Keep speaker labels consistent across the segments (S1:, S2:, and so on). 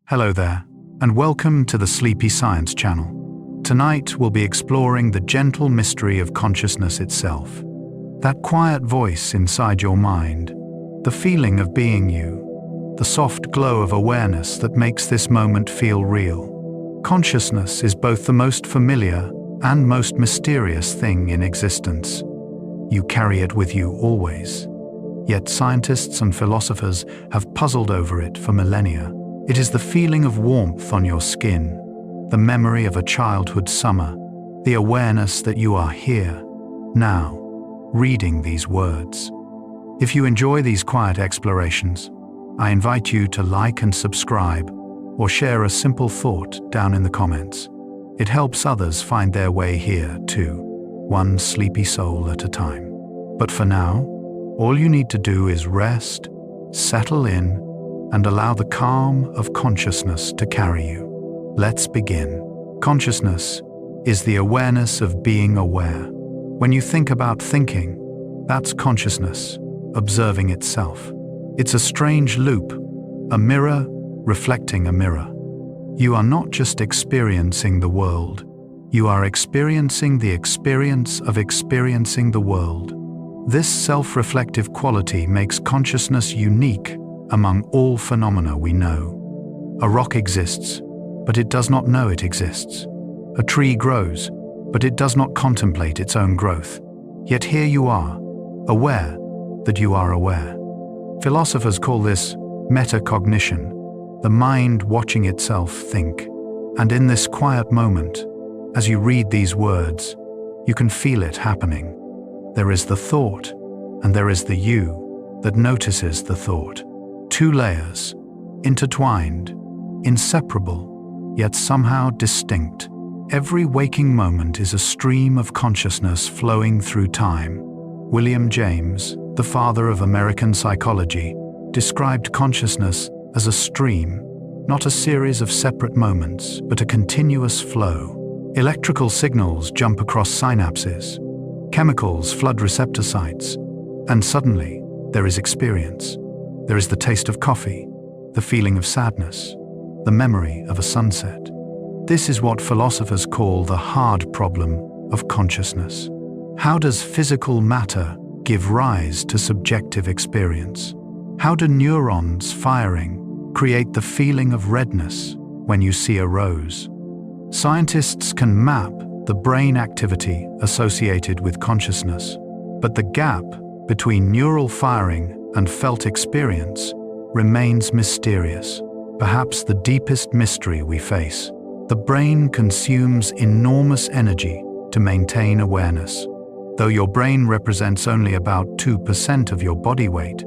S1: Hello there, and welcome to the Sleepy Science channel. Tonight we'll be exploring the gentle mystery of consciousness itself. That quiet voice inside your mind, the feeling of being you, the soft glow of awareness that makes this moment feel real. Consciousness is both the most familiar and most mysterious thing in existence. You carry it with you always. Yet scientists and philosophers have puzzled over it for millennia. It is the feeling of warmth on your skin, the memory of a childhood summer, the awareness that you are here, now, reading these words. If you enjoy these quiet explorations, I invite you to like and subscribe, or share a simple thought down in the comments. It helps others find their way here too, one sleepy soul at a time. But for now, all you need to do is rest, settle in, and allow the calm of consciousness to carry you. Let's begin. Consciousness is the awareness of being aware. When you think about thinking, that's consciousness, observing itself. It's a strange loop, a mirror reflecting a mirror. You are not just experiencing the world, you are experiencing the experience of experiencing the world. This self-reflective quality makes consciousness unique among all phenomena we know. A rock exists, but it does not know it exists. A tree grows, but it does not contemplate its own growth. Yet here you are, aware that you are aware. Philosophers call this metacognition, the mind watching itself think. And in this quiet moment, as you read these words, you can feel it happening. There is the thought, and there is the you that notices the thought. Two layers, intertwined, inseparable, yet somehow distinct. Every waking moment is a stream of consciousness flowing through time. William James, the father of American psychology, described consciousness as a stream, not a series of separate moments, but a continuous flow. Electrical signals jump across synapses, chemicals flood receptor sites, and suddenly there is experience. There is the taste of coffee, the feeling of sadness, the memory of a sunset. This is what philosophers call the hard problem of consciousness. How does physical matter give rise to subjective experience? How do neurons firing create the feeling of redness when you see a rose? Scientists can map the brain activity associated with consciousness, but the gap between neural firing and felt experience remains mysterious, perhaps the deepest mystery we face. The brain consumes enormous energy to maintain awareness. Though your brain represents only about 2% of your body weight,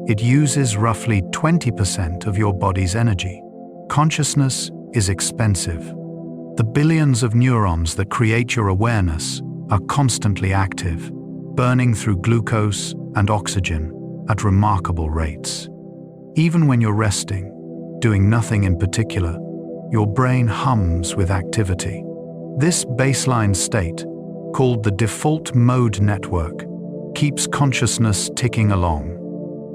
S1: it uses roughly 20% of your body's energy. Consciousness is expensive. The billions of neurons that create your awareness are constantly active, burning through glucose and oxygen at remarkable rates. Even when you're resting, doing nothing in particular, your brain hums with activity. This baseline state, called the default mode network, keeps consciousness ticking along.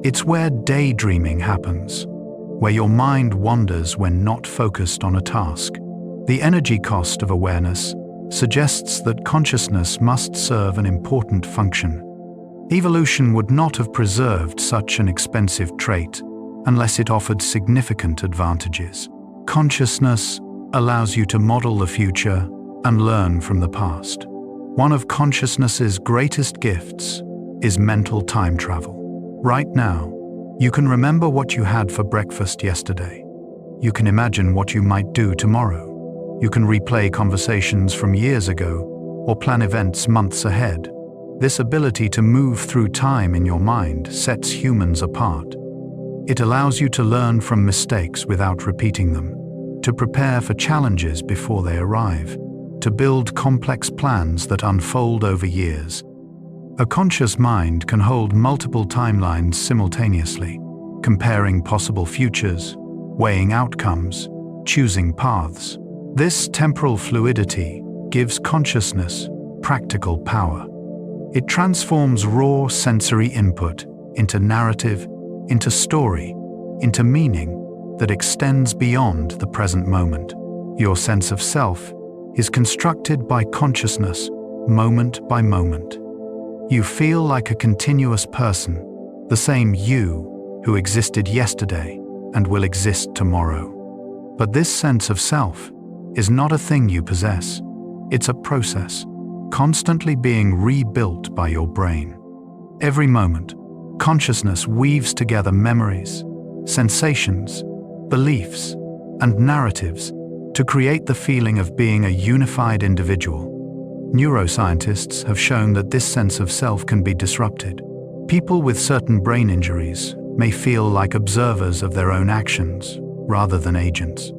S1: It's where daydreaming happens, where your mind wanders when not focused on a task. The energy cost of awareness suggests that consciousness must serve an important function. Evolution would not have preserved such an expensive trait unless it offered significant advantages. Consciousness allows you to model the future and learn from the past. One of consciousness's greatest gifts is mental time travel. Right now, you can remember what you had for breakfast yesterday. You can imagine what you might do tomorrow. You can replay conversations from years ago or plan events months ahead. This ability to move through time in your mind sets humans apart. It allows you to learn from mistakes without repeating them, to prepare for challenges before they arrive, to build complex plans that unfold over years. A conscious mind can hold multiple timelines simultaneously, comparing possible futures, weighing outcomes, choosing paths. This temporal fluidity gives consciousness practical power. It transforms raw sensory input into narrative, into story, into meaning. that extends beyond the present moment. Your sense of self is constructed by consciousness, moment by moment. You feel like a continuous person, the same you who existed yesterday and will exist tomorrow. But this sense of self is not a thing you possess. It's a process, constantly being rebuilt by your brain. Every moment, consciousness weaves together memories, sensations, beliefs, and narratives to create the feeling of being a unified individual. Neuroscientists have shown that this sense of self can be disrupted. People with certain brain injuries may feel like observers of their own actions rather than agents.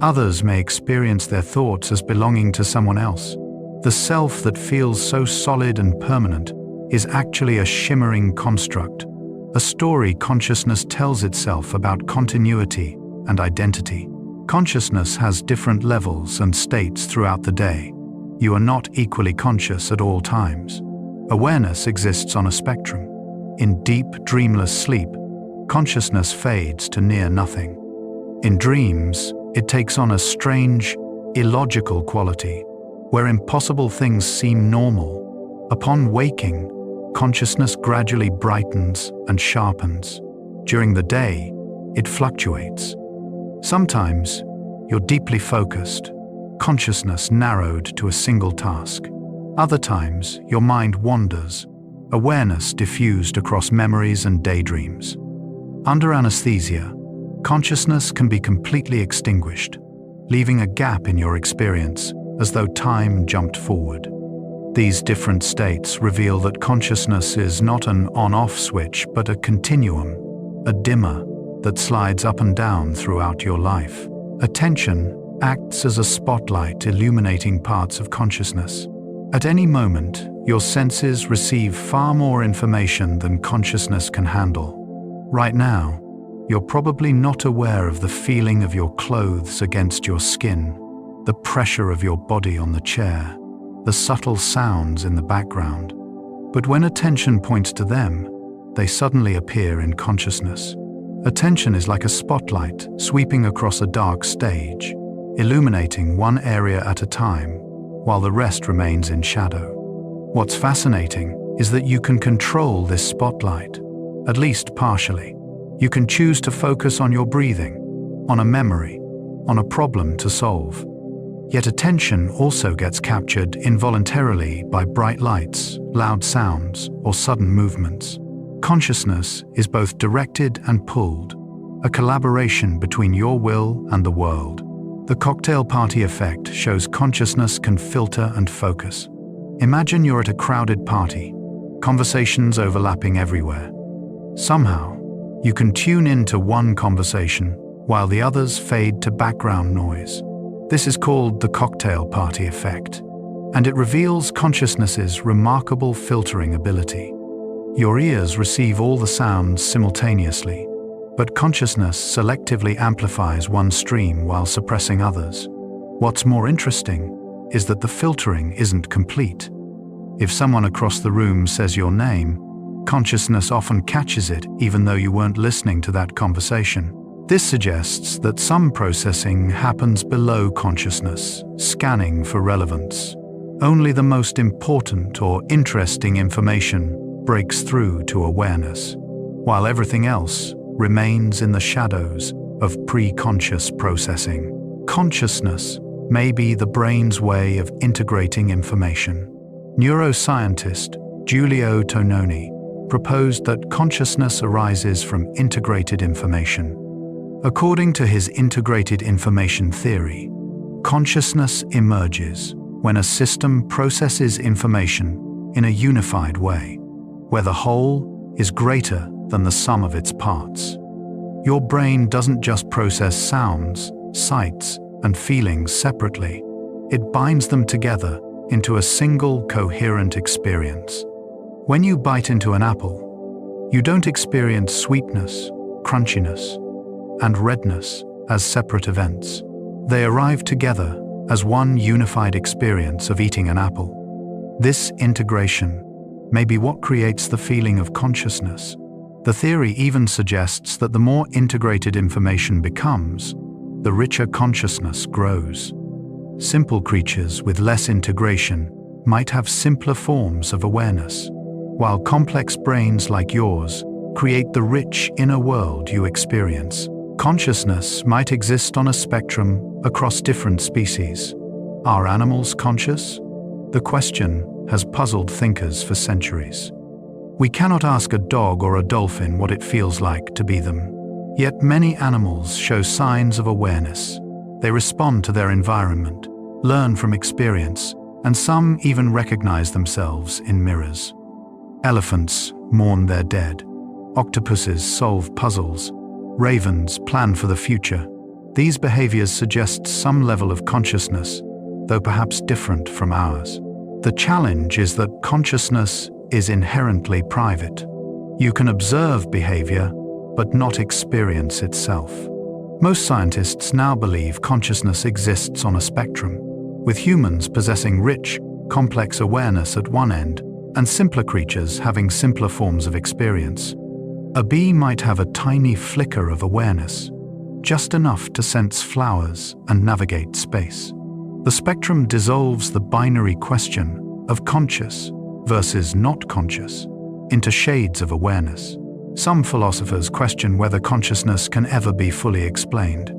S1: Others may experience their thoughts as belonging to someone else. The self that feels so solid and permanent is actually a shimmering construct, a story consciousness tells itself about continuity and identity. Consciousness has different levels and states throughout the day. You are not equally conscious at all times. Awareness exists on a spectrum. In deep, dreamless sleep, consciousness fades to near nothing. In dreams, it takes on a strange, illogical quality, where impossible things seem normal. Upon waking, consciousness gradually brightens and sharpens. During the day, it fluctuates. Sometimes, you're deeply focused, consciousness narrowed to a single task. Other times, your mind wanders, awareness diffused across memories and daydreams. Under anesthesia, consciousness can be completely extinguished, leaving a gap in your experience as though time jumped forward. These different states reveal that consciousness is not an on-off switch, but a continuum, a dimmer that slides up and down throughout your life. Attention acts as a spotlight illuminating parts of consciousness. At any moment, your senses receive far more information than consciousness can handle. Right now, you're probably not aware of the feeling of your clothes against your skin, the pressure of your body on the chair, the subtle sounds in the background. But when attention points to them, they suddenly appear in consciousness. Attention is like a spotlight sweeping across a dark stage, illuminating one area at a time, while the rest remains in shadow. What's fascinating is that you can control this spotlight, at least partially. You can choose to focus on your breathing, on a memory, on a problem to solve. Yet attention also gets captured involuntarily by bright lights, loud sounds, or sudden movements. Consciousness is both directed and pulled, a collaboration between your will and the world. The cocktail party effect shows consciousness can filter and focus. Imagine you're at a crowded party, conversations overlapping everywhere. Somehow, you can tune into one conversation while the others fade to background noise. This is called the cocktail party effect, and it reveals consciousness's remarkable filtering ability. Your ears receive all the sounds simultaneously, but consciousness selectively amplifies one stream while suppressing others. What's more interesting is that the filtering isn't complete. If someone across the room says your name, consciousness often catches it even though you weren't listening to that conversation. This suggests that some processing happens below consciousness, scanning for relevance. Only the most important or interesting information breaks through to awareness, while everything else remains in the shadows of pre-conscious processing. Consciousness may be the brain's way of integrating information. Neuroscientist Giulio Tononi proposed that consciousness arises from integrated information. According to his integrated information theory, consciousness emerges when a system processes information in a unified way, where the whole is greater than the sum of its parts. Your brain doesn't just process sounds, sights, and feelings separately. It binds them together into a single coherent experience. When you bite into an apple, you don't experience sweetness, crunchiness, and redness as separate events. They arrive together as one unified experience of eating an apple. This integration may be what creates the feeling of consciousness, The theory even suggests that the more integrated information becomes, the richer consciousness grows. Simple creatures with less integration might have simpler forms of awareness, while complex brains like yours create the rich inner world you experience. Consciousness might exist on a spectrum across different species. Are animals conscious? The question has puzzled thinkers for centuries. We cannot ask a dog or a dolphin what it feels like to be them. Yet many animals show signs of awareness. They respond to their environment, learn from experience, and some even recognize themselves in mirrors. Elephants mourn their dead. Octopuses solve puzzles. Ravens plan for the future. These behaviors suggest some level of consciousness, though perhaps different from ours. The challenge is that consciousness is inherently private. You can observe behavior, but not experience itself. Most scientists now believe consciousness exists on a spectrum, with humans possessing rich, complex awareness at one end, and simpler creatures having simpler forms of experience. A bee might have a tiny flicker of awareness, just enough to sense flowers and navigate space. The spectrum dissolves the binary question of conscious versus not conscious into shades of awareness. Some philosophers question whether consciousness can ever be fully explained.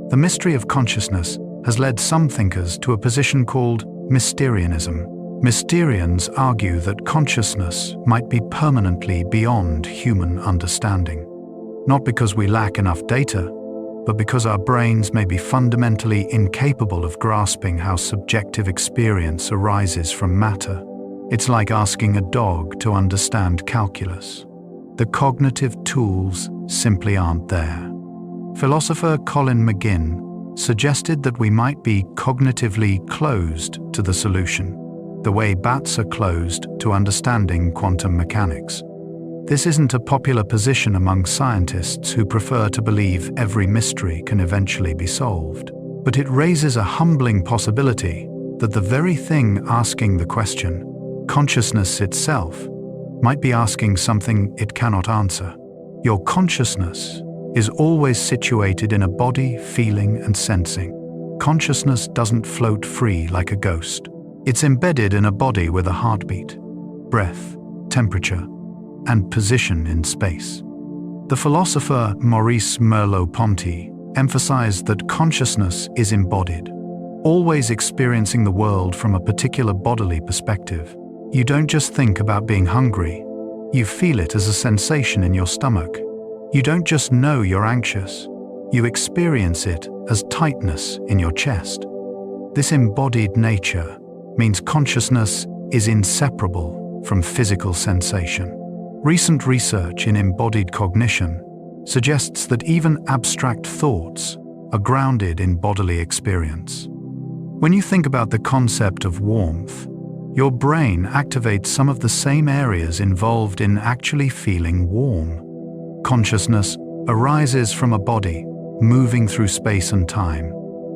S1: The mystery of consciousness has led some thinkers to a position called Mysterianism. Mysterians argue that consciousness might be permanently beyond human understanding, not because we lack enough data, but because our brains may be fundamentally incapable of grasping how subjective experience arises from matter. It's like asking a dog to understand calculus. The cognitive tools simply aren't there. Philosopher Colin McGinn suggested that we might be cognitively closed to the solution, the way bats are closed to understanding quantum mechanics. This isn't a popular position among scientists who prefer to believe every mystery can eventually be solved, but it raises a humbling possibility that the very thing asking the question, consciousness itself, might be asking something it cannot answer. Your consciousness is always situated in a body, feeling, and sensing. Consciousness doesn't float free like a ghost. It's embedded in a body with a heartbeat, breath, temperature, and position in space. The philosopher Maurice Merleau-Ponty emphasized that consciousness is embodied, always experiencing the world from a particular bodily perspective. You don't just think about being hungry, you feel it as a sensation in your stomach. You don't just know you're anxious, you experience it as tightness in your chest. This embodied nature means consciousness is inseparable from physical sensation. Recent research in embodied cognition suggests that even abstract thoughts are grounded in bodily experience. When you think about the concept of warmth, your brain activates some of the same areas involved in actually feeling warm. Consciousness arises from a body moving through space and time,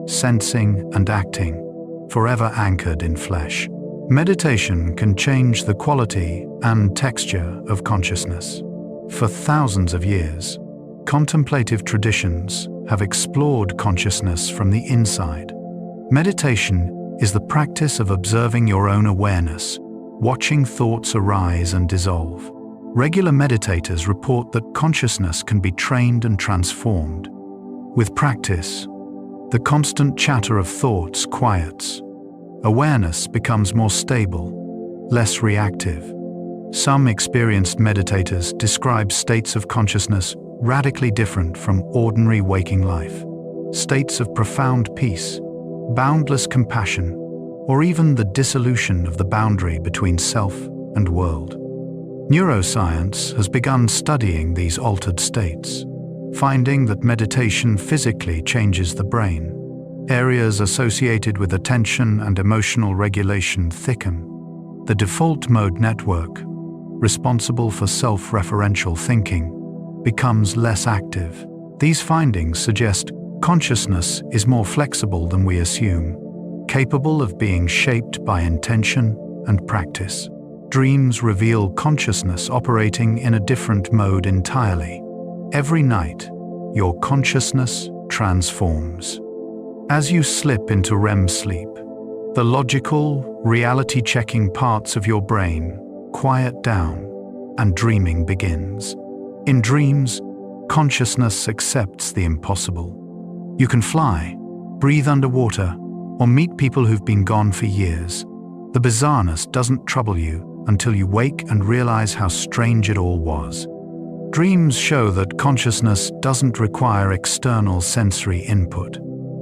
S1: sensing and acting, forever anchored in flesh. Meditation can change the quality and texture of consciousness. For thousands of years, contemplative traditions have explored consciousness from the inside. Meditation is the practice of observing your own awareness, watching thoughts arise and dissolve. Regular meditators report that consciousness can be trained and transformed. With practice, the constant chatter of thoughts quiets. Awareness becomes more stable, less reactive. Some experienced meditators describe states of consciousness radically different from ordinary waking life. States of profound peace, boundless compassion, or even the dissolution of the boundary between self and world. Neuroscience has begun studying these altered states, finding that meditation physically changes the brain. Areas associated with attention and emotional regulation thicken. The default mode network, responsible for self-referential thinking, becomes less active. These findings suggest consciousness is more flexible than we assume, capable of being shaped by intention and practice. Dreams reveal consciousness operating in a different mode entirely. Every night, your consciousness transforms. As you slip into REM sleep, the logical, reality-checking parts of your brain quiet down and dreaming begins. In dreams, consciousness accepts the impossible. You can fly, breathe underwater, or meet people who've been gone for years. The bizarreness doesn't trouble you until you wake and realize how strange it all was. Dreams show that consciousness doesn't require external sensory input.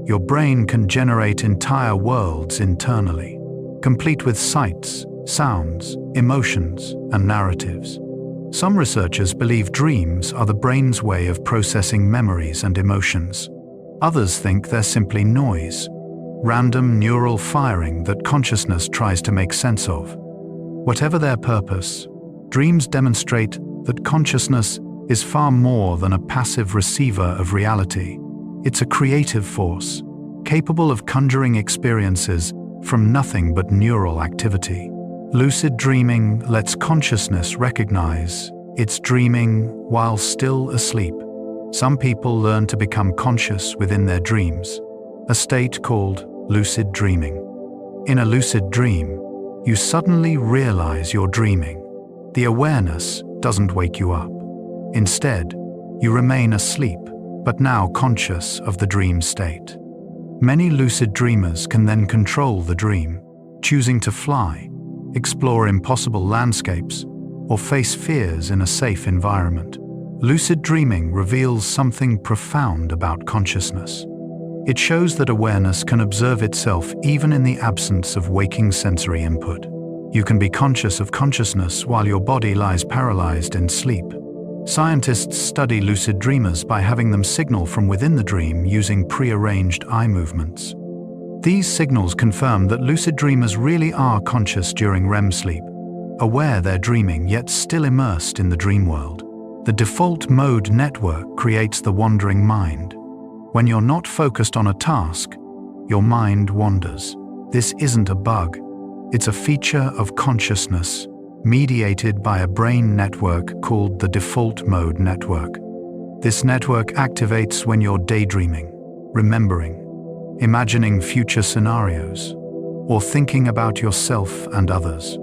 S1: Your brain can generate entire worlds internally, complete with sights, sounds, emotions, and narratives. Some researchers believe dreams are the brain's way of processing memories and emotions. Others think they're simply noise, random neural firing that consciousness tries to make sense of. Whatever their purpose, dreams demonstrate that consciousness is far more than a passive receiver of reality. It's a creative force, capable of conjuring experiences from nothing but neural activity. Lucid dreaming lets consciousness recognize it's dreaming while still asleep. Some people learn to become conscious within their dreams, a state called lucid dreaming. In a lucid dream, you suddenly realize you're dreaming. The awareness doesn't wake you up. Instead, you remain asleep, but now conscious of the dream state. Many lucid dreamers can then control the dream, choosing to fly, explore impossible landscapes, or face fears in a safe environment. Lucid dreaming reveals something profound about consciousness. It shows that awareness can observe itself even in the absence of waking sensory input. You can be conscious of consciousness while your body lies paralyzed in sleep. Scientists study lucid dreamers by having them signal from within the dream using pre-arranged eye movements. These signals confirm that lucid dreamers really are conscious during REM sleep, aware they're dreaming yet still immersed in the dream world. The default mode network creates the wandering mind. When you're not focused on a task, your mind wanders. This isn't a bug. It's a feature of consciousness, mediated by a brain network called the default mode network. This network activates when you're daydreaming, remembering, imagining future scenarios, or thinking about yourself and others.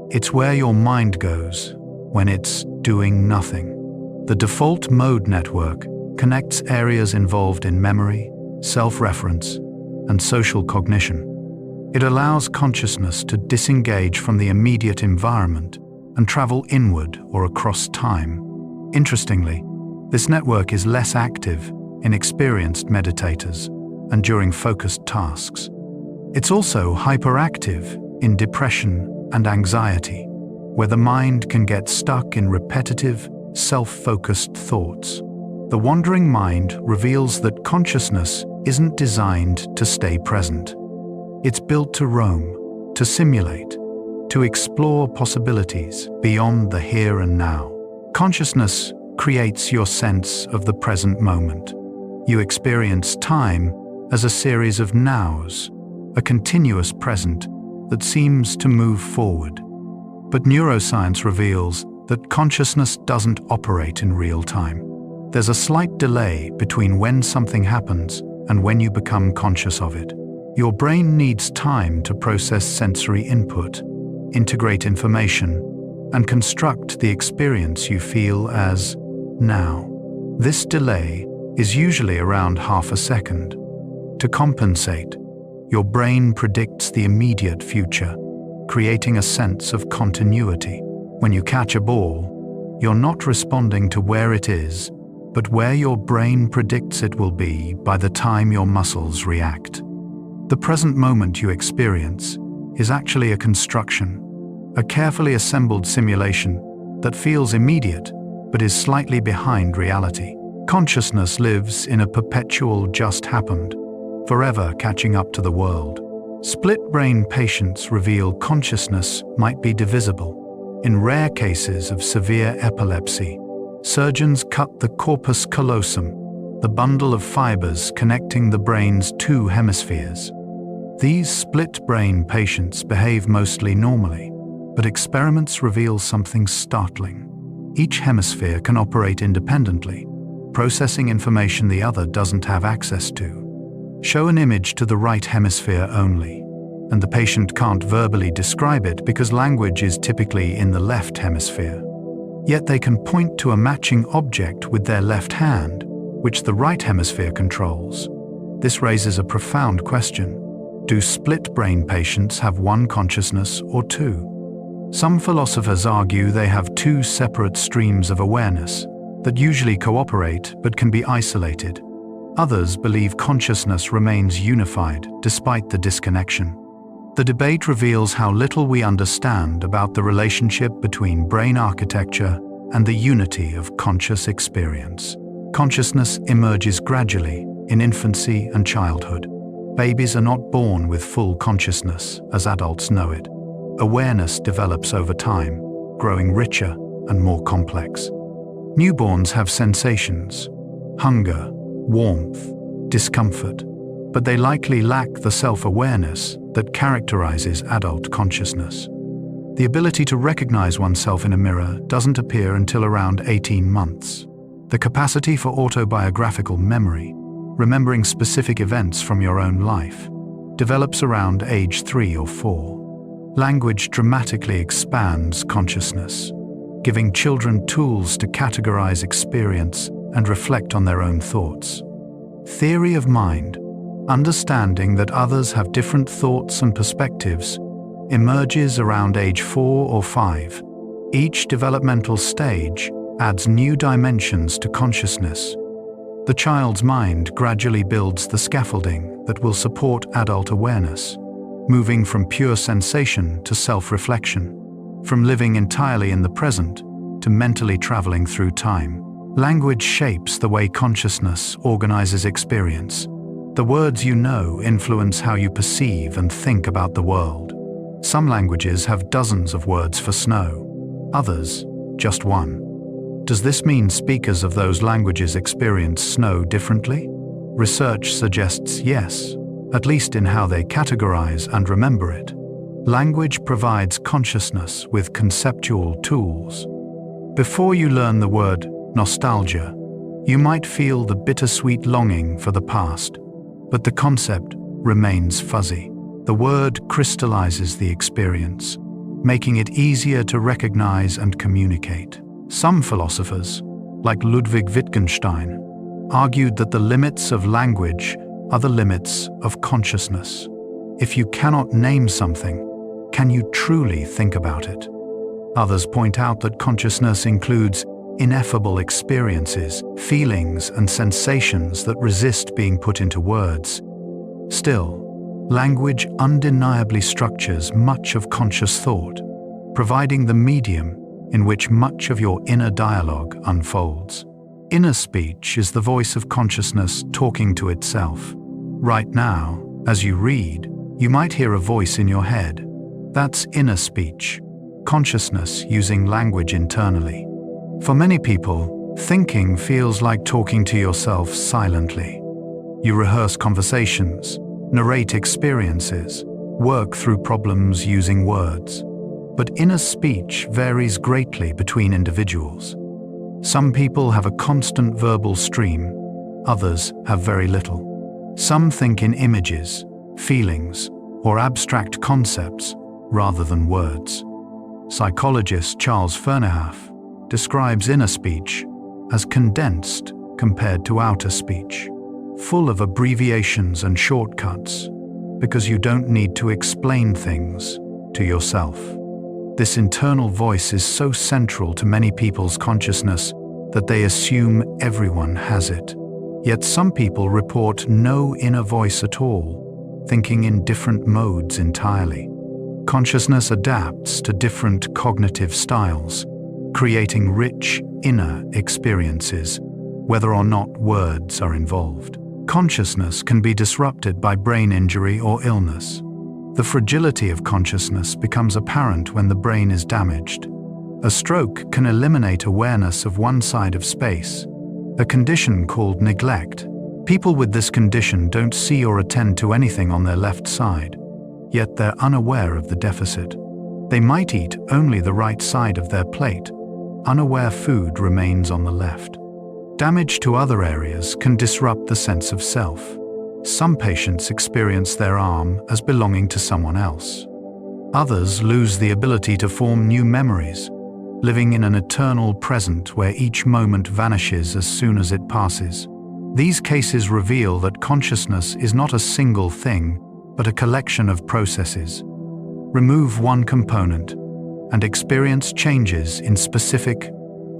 S1: It's where your mind goes when it's doing nothing. The default mode network connects areas involved in memory, self-reference, and social cognition. It allows consciousness to disengage from the immediate environment and travel inward or across time. Interestingly, this network is less active in experienced meditators and during focused tasks. It's also hyperactive in depression and anxiety, where the mind can get stuck in repetitive, self-focused thoughts. The wandering mind reveals that consciousness isn't designed to stay present. It's built to roam, to simulate, to explore possibilities beyond the here and now. Consciousness creates your sense of the present moment. You experience time as a series of nows, a continuous present that seems to move forward. But neuroscience reveals that consciousness doesn't operate in real time. There's a slight delay between when something happens and when you become conscious of it. Your brain needs time to process sensory input, integrate information, and construct the experience you feel as now. This delay is usually around half a second. To compensate, your brain predicts the immediate future, creating a sense of continuity. When you catch a ball, you're not responding to where it is, but where your brain predicts it will be by the time your muscles react. The present moment you experience is actually a construction, a carefully assembled simulation that feels immediate but is slightly behind reality. Consciousness lives in a perpetual just happened, forever catching up to the world. Split-brain patients reveal consciousness might be divisible. In rare cases of severe epilepsy, surgeons cut the corpus callosum, the bundle of fibers connecting the brain's two hemispheres. These split-brain patients behave mostly normally, But experiments reveal something startling. Each hemisphere can operate independently, processing information the other doesn't have access to. Show an image to the right hemisphere only, and the patient can't verbally describe it because language is typically in the left hemisphere. Yet they can point to a matching object with their left hand, which the right hemisphere controls. This raises a profound question. Do split-brain patients have one consciousness or two? Some philosophers argue they have two separate streams of awareness that usually cooperate but can be isolated. Others believe consciousness remains unified despite the disconnection. The debate reveals how little we understand about the relationship between brain architecture and the unity of conscious experience. Consciousness emerges gradually in infancy and childhood. Babies are not born with full consciousness as adults know it. Awareness develops over time, growing richer and more complex. Newborns have sensations, hunger, warmth, discomfort, but they likely lack the self-awareness that characterizes adult consciousness. The ability to recognize oneself in a mirror doesn't appear until around 18 months. The capacity for autobiographical memory, remembering specific events from your own life, develops around age 3 or 4. Language dramatically expands consciousness, giving children tools to categorize experience and reflect on their own thoughts. Theory of mind, understanding that others have different thoughts and perspectives, emerges around age 4 or 5. Each developmental stage adds new dimensions to consciousness. The child's mind gradually builds the scaffolding that will support adult awareness, moving from pure sensation to self-reflection, from living entirely in the present to mentally traveling through time. Language shapes the way consciousness organizes experience. The words you know influence how you perceive and think about the world. Some languages have dozens of words for snow, others just one. Does this mean speakers of those languages experience snow differently? Research suggests yes, at least in how they categorize and remember it. Language provides consciousness with conceptual tools. Before you learn the word nostalgia, you might feel the bittersweet longing for the past, but the concept remains fuzzy. The word crystallizes the experience, making it easier to recognize and communicate. Some philosophers, like Ludwig Wittgenstein, argued that the limits of language are the limits of consciousness. If you cannot name something, can you truly think about it? Others point out that consciousness includes ineffable experiences, feelings, and sensations that resist being put into words. Still, language undeniably structures much of conscious thought, providing the medium in which much of your inner dialogue unfolds. Inner speech is the voice of consciousness talking to itself. Right now, as you read, you might hear a voice in your head. That's inner speech, consciousness using language internally. For many people, thinking feels like talking to yourself silently. You rehearse conversations, narrate experiences, work through problems using words. But inner speech varies greatly between individuals. Some people have a constant verbal stream, others have very little. Some think in images, feelings, or abstract concepts rather than words. Psychologist Charles Fernehoff describes inner speech as condensed compared to outer speech, full of abbreviations and shortcuts, because you don't need to explain things to yourself. This internal voice is so central to many people's consciousness that they assume everyone has it. Yet some people report no inner voice at all, thinking in different modes entirely. Consciousness adapts to different cognitive styles, creating rich inner experiences, whether or not words are involved. Consciousness can be disrupted by brain injury or illness. The fragility of consciousness becomes apparent when the brain is damaged. A stroke can eliminate awareness of one side of space, a condition called neglect. People with this condition don't see or attend to anything on their left side, yet they're unaware of the deficit. They might eat only the right side of their plate. Unaware food remains on the left. Damage to other areas can disrupt the sense of self. Some patients experience their arm as belonging to someone else. Others lose the ability to form new memories, living in an eternal present where each moment vanishes as soon as it passes. These cases reveal that consciousness is not a single thing, but a collection of processes. Remove one component, and experience changes in specific,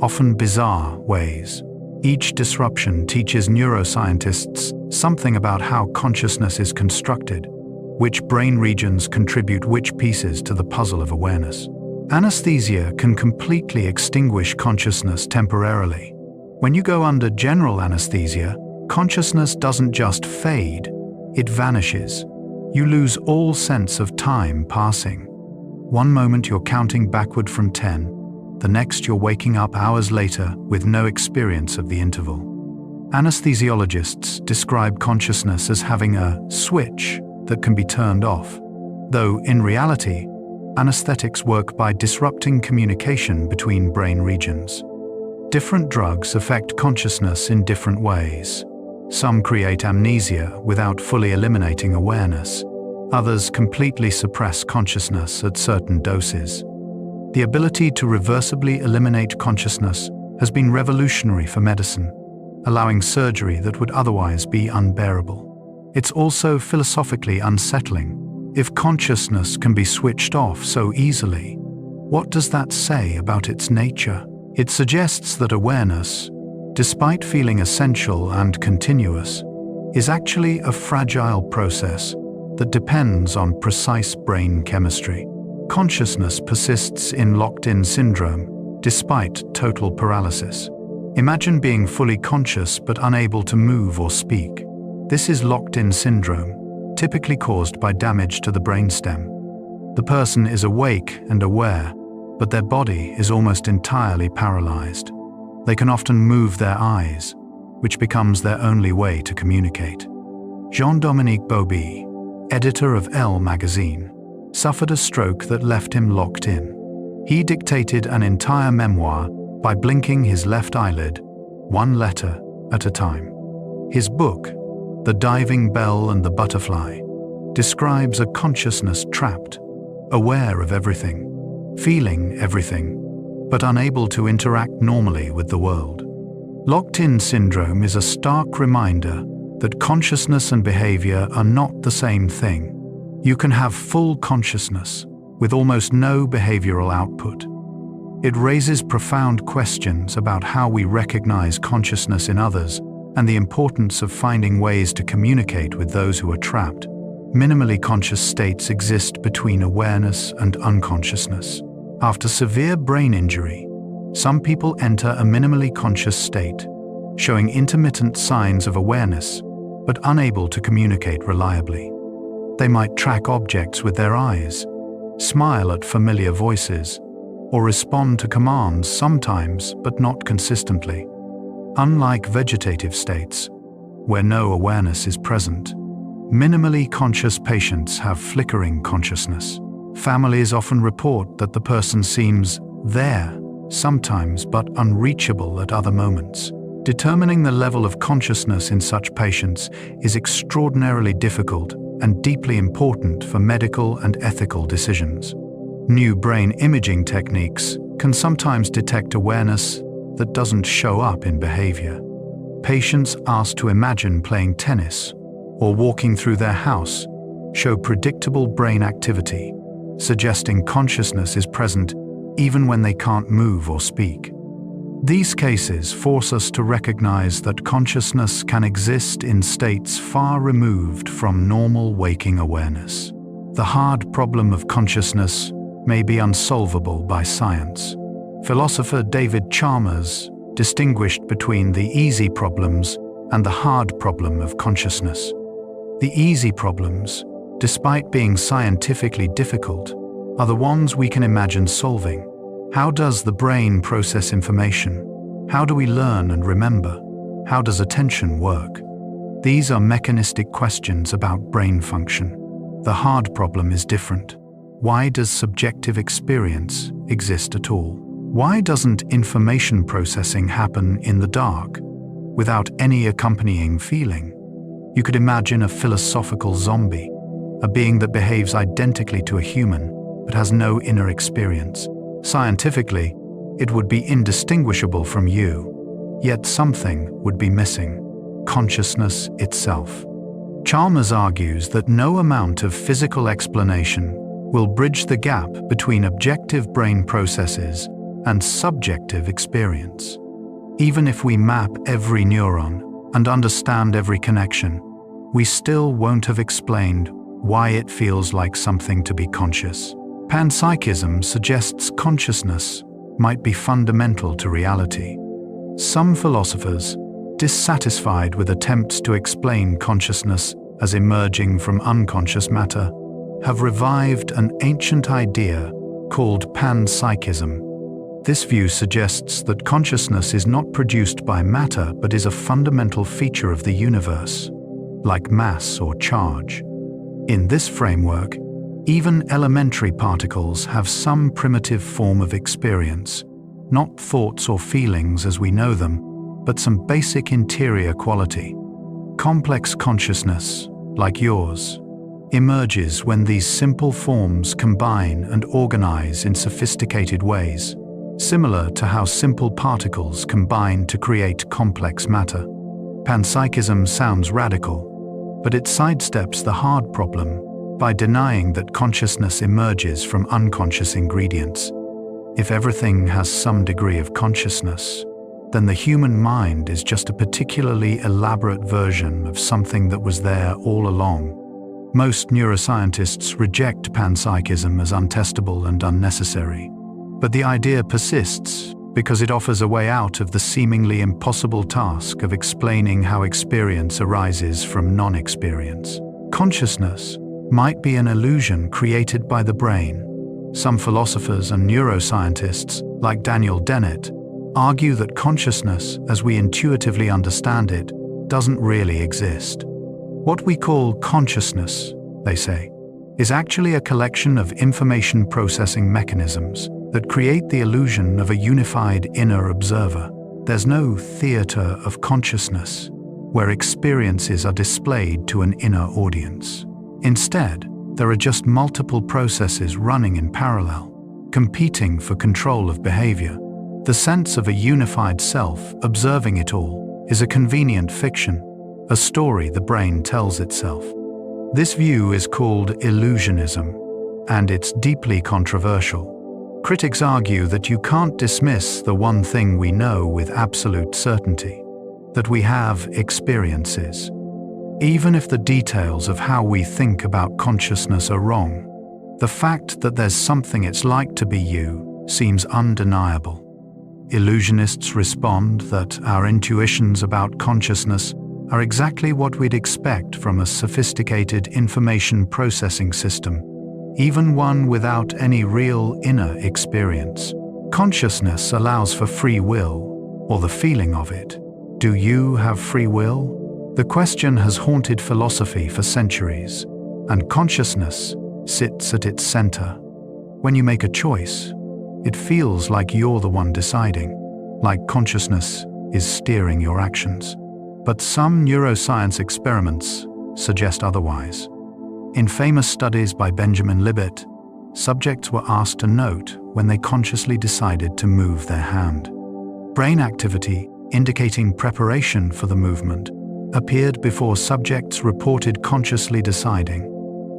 S1: often bizarre ways. Each disruption teaches neuroscientists something about how consciousness is constructed, which brain regions contribute which pieces to the puzzle of awareness. Anesthesia can completely extinguish consciousness temporarily. When you go under general anesthesia, consciousness doesn't just fade, it vanishes. You lose all sense of time passing. One moment you're counting backward from 10, the next you're waking up hours later with no experience of the interval. Anesthesiologists describe consciousness as having a switch that can be turned off, though in reality, anesthetics work by disrupting communication between brain regions. Different drugs affect consciousness in different ways. Some create amnesia without fully eliminating awareness. Others completely suppress consciousness at certain doses. The ability to reversibly eliminate consciousness has been revolutionary for medicine, allowing surgery that would otherwise be unbearable. It's also philosophically unsettling. If consciousness can be switched off so easily, what does that say about its nature? It suggests that awareness, despite feeling essential and continuous, is actually a fragile process that depends on precise brain chemistry. Consciousness persists in locked-in syndrome, despite total paralysis. Imagine being fully conscious but unable to move or speak. This is locked-in syndrome, typically caused by damage to the brainstem. The person is awake and aware, but their body is almost entirely paralyzed. They can often move their eyes, which becomes their only way to communicate. Jean-Dominique Bauby, editor of Elle magazine, suffered a stroke that left him locked in. He dictated an entire memoir by blinking his left eyelid, one letter at a time. His book, The Diving Bell and the Butterfly, describes a consciousness trapped, aware of everything, feeling everything, but unable to interact normally with the world. Locked-in syndrome is a stark reminder that consciousness and behavior are not the same thing. You can have full consciousness with almost no behavioral output. It raises profound questions about how we recognize consciousness in others and the importance of finding ways to communicate with those who are trapped. Minimally conscious states exist between awareness and unconsciousness. After severe brain injury, some people enter a minimally conscious state, showing intermittent signs of awareness, but unable to communicate reliably. They might track objects with their eyes, smile at familiar voices, or respond to commands sometimes but not consistently. Unlike vegetative states, where no awareness is present, minimally conscious patients have flickering consciousness. Families often report that the person seems there sometimes but unreachable at other moments. Determining the level of consciousness in such patients is extraordinarily difficult and deeply important for medical and ethical decisions. New brain imaging techniques can sometimes detect awareness that doesn't show up in behavior. Patients asked to imagine playing tennis or walking through their house show predictable brain activity, suggesting consciousness is present even when they can't move or speak. These cases force us to recognize that consciousness can exist in states far removed from normal waking awareness. The hard problem of consciousness may be unsolvable by science. Philosopher David Chalmers distinguished between the easy problems and the hard problem of consciousness. The easy problems, despite being scientifically difficult, are the ones we can imagine solving. How does the brain process information? How do we learn and remember? How does attention work? These are mechanistic questions about brain function. The hard problem is different. Why does subjective experience exist at all? Why doesn't information processing happen in the dark, without any accompanying feeling? You could imagine a philosophical zombie, a being that behaves identically to a human, but has no inner experience. Scientifically, it would be indistinguishable from you, yet something would be missing: consciousness itself. Chalmers argues that no amount of physical explanation will bridge the gap between objective brain processes and subjective experience. Even if we map every neuron and understand every connection, we still won't have explained why it feels like something to be conscious. Panpsychism suggests consciousness might be fundamental to reality. Some philosophers, dissatisfied with attempts to explain consciousness as emerging from unconscious matter, have revived an ancient idea called panpsychism. This view suggests that consciousness is not produced by matter but is a fundamental feature of the universe, like mass or charge. In this framework, even elementary particles have some primitive form of experience, not thoughts or feelings as we know them, but some basic interior quality. Complex consciousness, like yours, emerges when these simple forms combine and organize in sophisticated ways, similar to how simple particles combine to create complex matter. Panpsychism sounds radical, but it sidesteps the hard problem by denying that consciousness emerges from unconscious ingredients. If everything has some degree of consciousness, then the human mind is just a particularly elaborate version of something that was there all along. Most neuroscientists reject panpsychism as untestable and unnecessary, but the idea persists because it offers a way out of the seemingly impossible task of explaining how experience arises from non-experience. Consciousness might be an illusion created by the brain. Some philosophers and neuroscientists, like Daniel Dennett, argue that consciousness, as we intuitively understand it, doesn't really exist. What we call consciousness, they say, is actually a collection of information processing mechanisms that create the illusion of a unified inner observer. There's no theater of consciousness, where experiences are displayed to an inner audience. Instead, there are just multiple processes running in parallel, competing for control of behavior. The sense of a unified self observing it all is a convenient fiction, a story the brain tells itself. This view is called illusionism, and it's deeply controversial. Critics argue that you can't dismiss the one thing we know with absolute certainty, that we have experiences. Even if the details of how we think about consciousness are wrong, the fact that there's something it's like to be you seems undeniable. Illusionists respond that our intuitions about consciousness are exactly what we'd expect from a sophisticated information processing system, even one without any real inner experience. Consciousness allows for free will, or the feeling of it. Do you have free will? The question has haunted philosophy for centuries, and consciousness sits at its center. When you make a choice, it feels like you're the one deciding, like consciousness is steering your actions. But some neuroscience experiments suggest otherwise. In famous studies by Benjamin Libet, subjects were asked to note when they consciously decided to move their hand. Brain activity indicating preparation for the movement appeared before subjects reported consciously deciding.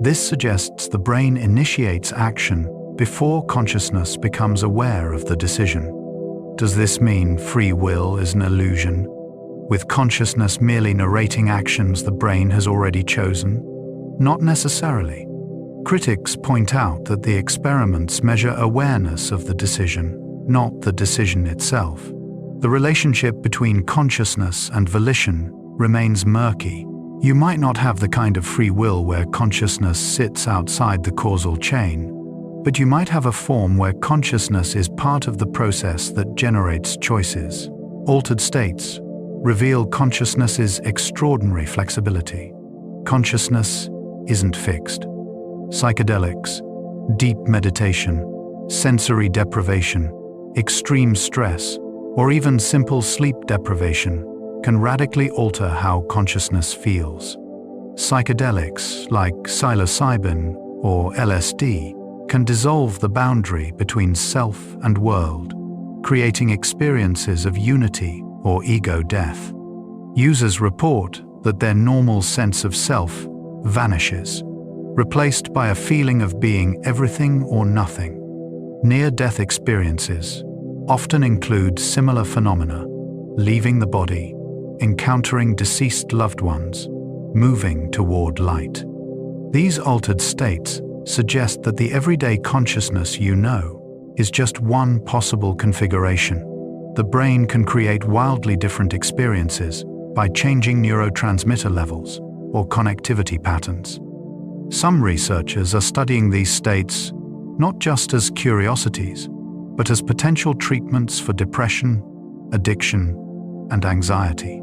S1: This suggests the brain initiates action before consciousness becomes aware of the decision. Does this mean free will is an illusion, with consciousness merely narrating actions the brain has already chosen? Not necessarily. Critics point out that the experiments measure awareness of the decision, not the decision itself. The relationship between consciousness and volition remains murky. You might not have the kind of free will where consciousness sits outside the causal chain, but you might have a form where consciousness is part of the process that generates choices. Altered states reveal consciousness's extraordinary flexibility. Consciousness isn't fixed. Psychedelics, Deep meditation, sensory deprivation, extreme stress, or even simple sleep deprivation can radically alter how consciousness feels. Psychedelics like psilocybin or LSD can dissolve the boundary between self and world, creating experiences of unity or ego death. Users report that their normal sense of self vanishes, replaced by a feeling of being everything or nothing. Near-death experiences often include similar phenomena: leaving the body, encountering deceased loved ones, moving toward light. These altered states suggest that the everyday consciousness you know is just one possible configuration. The brain can create wildly different experiences by changing neurotransmitter levels or connectivity patterns. Some researchers are studying these states not just as curiosities, but as potential treatments for depression, addiction, and anxiety.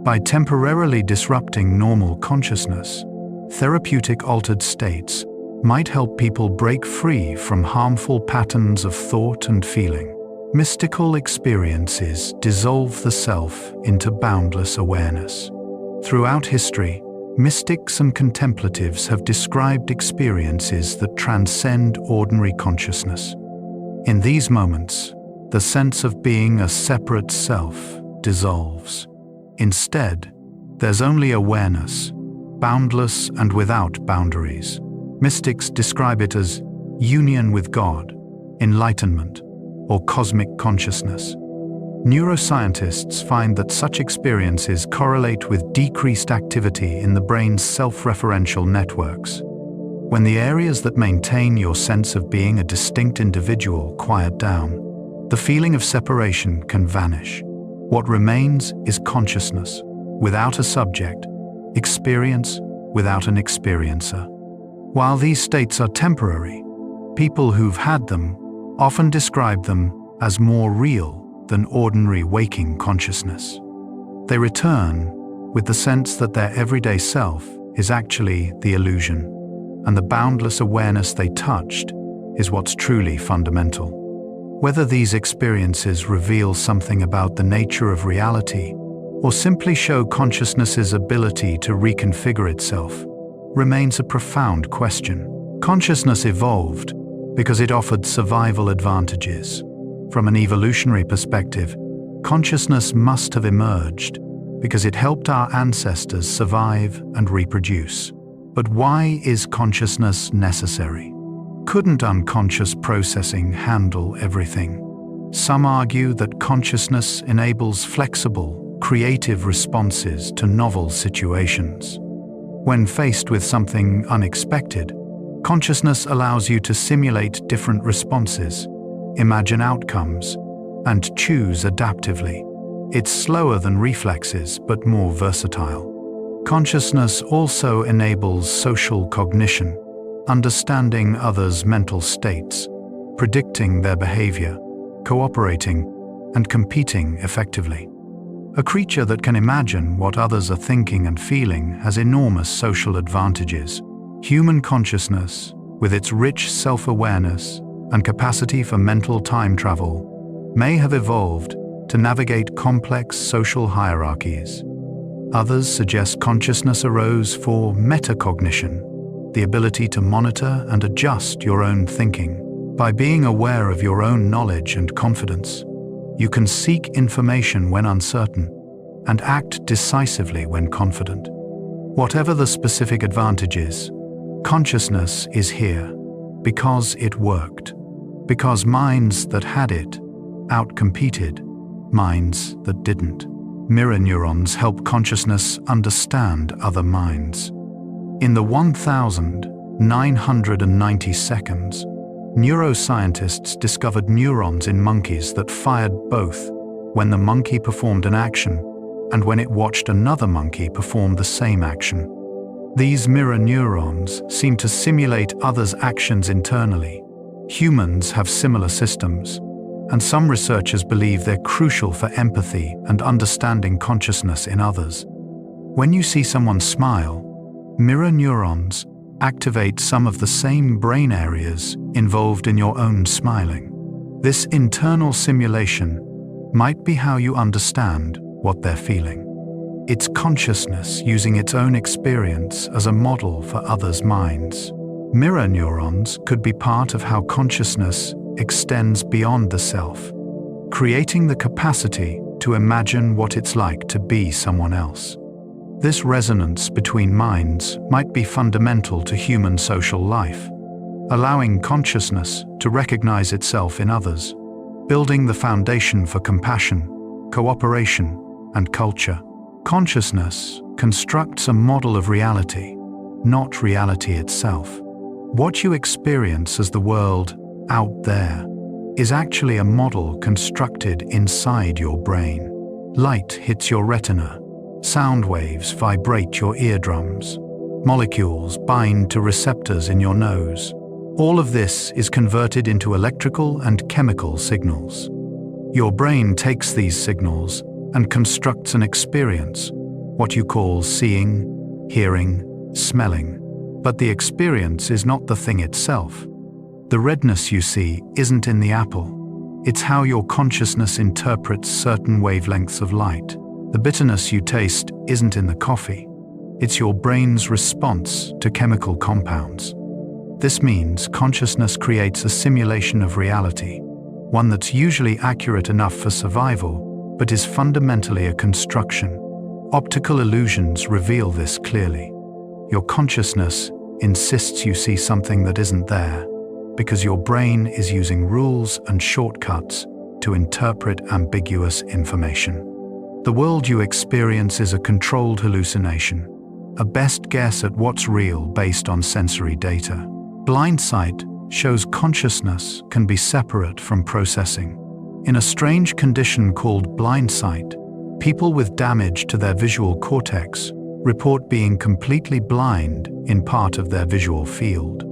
S1: By temporarily disrupting normal consciousness, therapeutic altered states might help people break free from harmful patterns of thought and feeling. Mystical experiences dissolve the self into boundless awareness. Throughout history, mystics and contemplatives have described experiences that transcend ordinary consciousness. In these moments, the sense of being a separate self dissolves. Instead, there's only awareness, boundless and without boundaries. Mystics describe it as union with God, enlightenment, or cosmic consciousness. Neuroscientists find that such experiences correlate with decreased activity in the brain's self-referential networks. When the areas that maintain your sense of being a distinct individual quiet down, the feeling of separation can vanish. What remains is consciousness, without a subject, experience without an experiencer. While these states are temporary, people who've had them often describe them as more real than ordinary waking consciousness. They return with the sense that their everyday self is actually the illusion, and the boundless awareness they touched is what's truly fundamental. Whether these experiences reveal something about the nature of reality or simply show consciousness's ability to reconfigure itself remains a profound question. Consciousness evolved because it offered survival advantages. From an evolutionary perspective, consciousness must have emerged because it helped our ancestors survive and reproduce. But why is consciousness necessary? Couldn't unconscious processing handle everything? Some argue that consciousness enables flexible, creative responses to novel situations. When faced with something unexpected, consciousness allows you to simulate different responses, imagine outcomes, and choose adaptively. It's slower than reflexes, but more versatile. Consciousness also enables social cognition, understanding others' mental states, predicting their behavior, cooperating, and competing effectively. A creature that can imagine what others are thinking and feeling has enormous social advantages. Human consciousness, with its rich self-awareness and capacity for mental time travel, may have evolved to navigate complex social hierarchies. Others suggest consciousness arose for metacognition, the ability to monitor and adjust your own thinking. By being aware of your own knowledge and confidence, you can seek information when uncertain and act decisively when confident. Whatever the specific advantages, consciousness is here because it worked, because minds that had it outcompeted minds that didn't. Mirror neurons help consciousness understand other minds. In the 1,990 seconds, neuroscientists discovered neurons in monkeys that fired both when the monkey performed an action and when it watched another monkey perform the same action. These mirror neurons seem to simulate others' actions internally. Humans have similar systems, and some researchers believe they're crucial for empathy and understanding consciousness in others. When you see someone smile, mirror neurons activate some of the same brain areas involved in your own smiling. This internal simulation might be how you understand what they're feeling. It's consciousness using its own experience as a model for others' minds. Mirror neurons could be part of how consciousness extends beyond the self, creating the capacity to imagine what it's like to be someone else. This resonance between minds might be fundamental to human social life, allowing consciousness to recognize itself in others, building the foundation for compassion, cooperation, and culture. Consciousness constructs a model of reality, not reality itself. What you experience as the world out there is actually a model constructed inside your brain. Light hits your retina, sound waves vibrate your eardrums, molecules bind to receptors in your nose. All of this is converted into electrical and chemical signals. Your brain takes these signals and constructs an experience, what you call seeing, hearing, smelling. But the experience is not the thing itself. The redness you see isn't in the apple. It's how your consciousness interprets certain wavelengths of light. The bitterness you taste isn't in the coffee. It's your brain's response to chemical compounds. This means consciousness creates a simulation of reality, one that's usually accurate enough for survival, but is fundamentally a construction. Optical illusions reveal this clearly. Your consciousness insists you see something that isn't there, because your brain is using rules and shortcuts to interpret ambiguous information. The world you experience is a controlled hallucination, a best guess at what's real based on sensory data. Blind sight shows consciousness can be separate from processing. In a strange condition called blind sight, people with damage to their visual cortex report being completely blind in part of their visual field.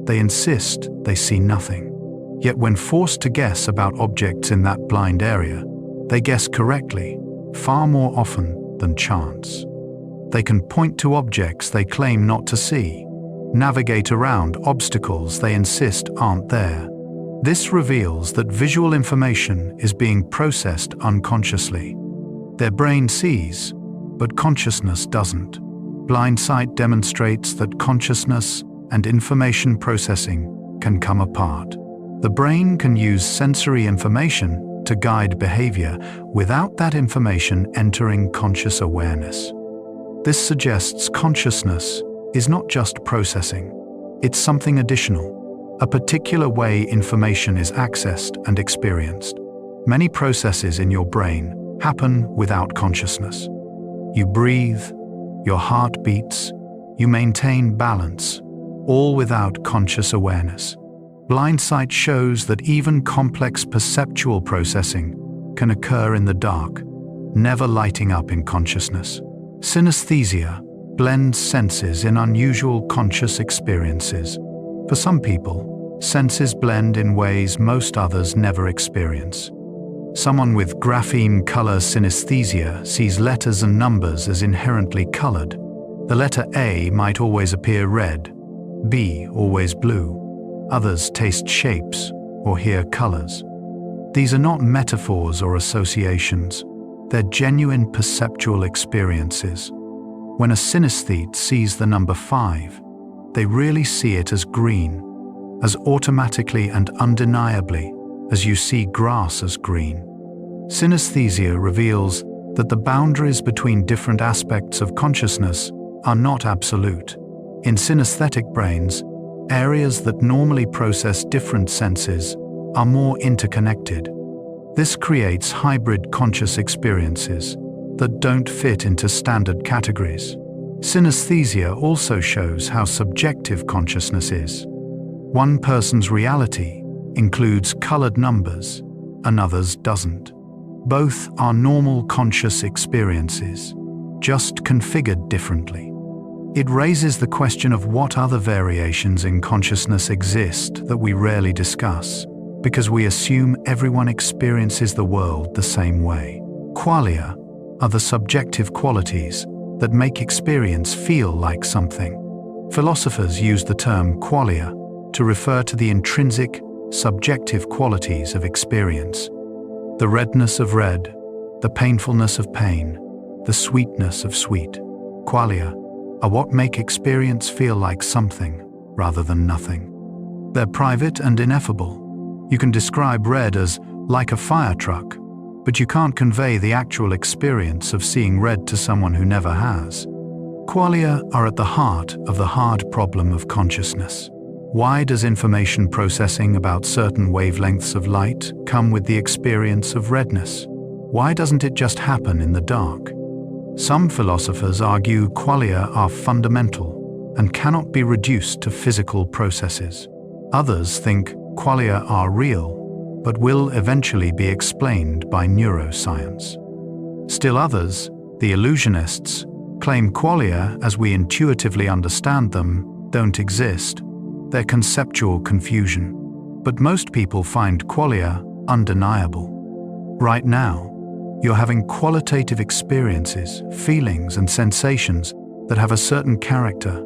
S1: They insist they see nothing. Yet when forced to guess about objects in that blind area, they guess correctly, far more often than chance. They can point to objects they claim not to see, navigate around obstacles they insist aren't there. This reveals that visual information is being processed unconsciously. Their brain sees, but consciousness doesn't. Blind sight demonstrates that consciousness and information processing can come apart. The brain can use sensory information to guide behavior without that information entering conscious awareness. This suggests consciousness is not just processing, it's something additional, a particular way information is accessed and experienced. Many processes in your brain happen without consciousness. You breathe, your heart beats, you maintain balance, all without conscious awareness. Blind sight shows that even complex perceptual processing can occur in the dark, never lighting up in consciousness. Synesthesia blends senses in unusual conscious experiences. For some people, senses blend in ways most others never experience. Someone with grapheme color synesthesia sees letters and numbers as inherently colored. The letter A might always appear red, B always blue. Others taste shapes or hear colors. These are not metaphors or associations. They're genuine perceptual experiences. When a synesthete sees the number 5, they really see it as green, as automatically and undeniably as you see grass as green. Synesthesia reveals that the boundaries between different aspects of consciousness are not absolute. In synesthetic brains, areas that normally process different senses are more interconnected. This creates hybrid conscious experiences that don't fit into standard categories. Synesthesia also shows how subjective consciousness is. One person's reality includes colored numbers, another's doesn't. Both are normal conscious experiences, just configured differently. It raises the question of what other variations in consciousness exist that we rarely discuss, because we assume everyone experiences the world the same way. Qualia are the subjective qualities that make experience feel like something. Philosophers use the term qualia to refer to the intrinsic, subjective qualities of experience. The redness of red, the painfulness of pain, the sweetness of sweet. Qualia are what make experience feel like something rather than nothing. They're private and ineffable. You can describe red as like a fire truck, but you can't convey the actual experience of seeing red to someone who never has. Qualia are at the heart of the hard problem of consciousness. Why does information processing about certain wavelengths of light come with the experience of redness? Why doesn't it just happen in the dark? Some philosophers argue qualia are fundamental and cannot be reduced to physical processes. Others think qualia are real, but will eventually be explained by neuroscience. Still others, the illusionists, claim qualia as we intuitively understand them don't exist. They're conceptual confusion. But most people find qualia undeniable. Right now, you're having qualitative experiences, feelings, and sensations that have a certain character,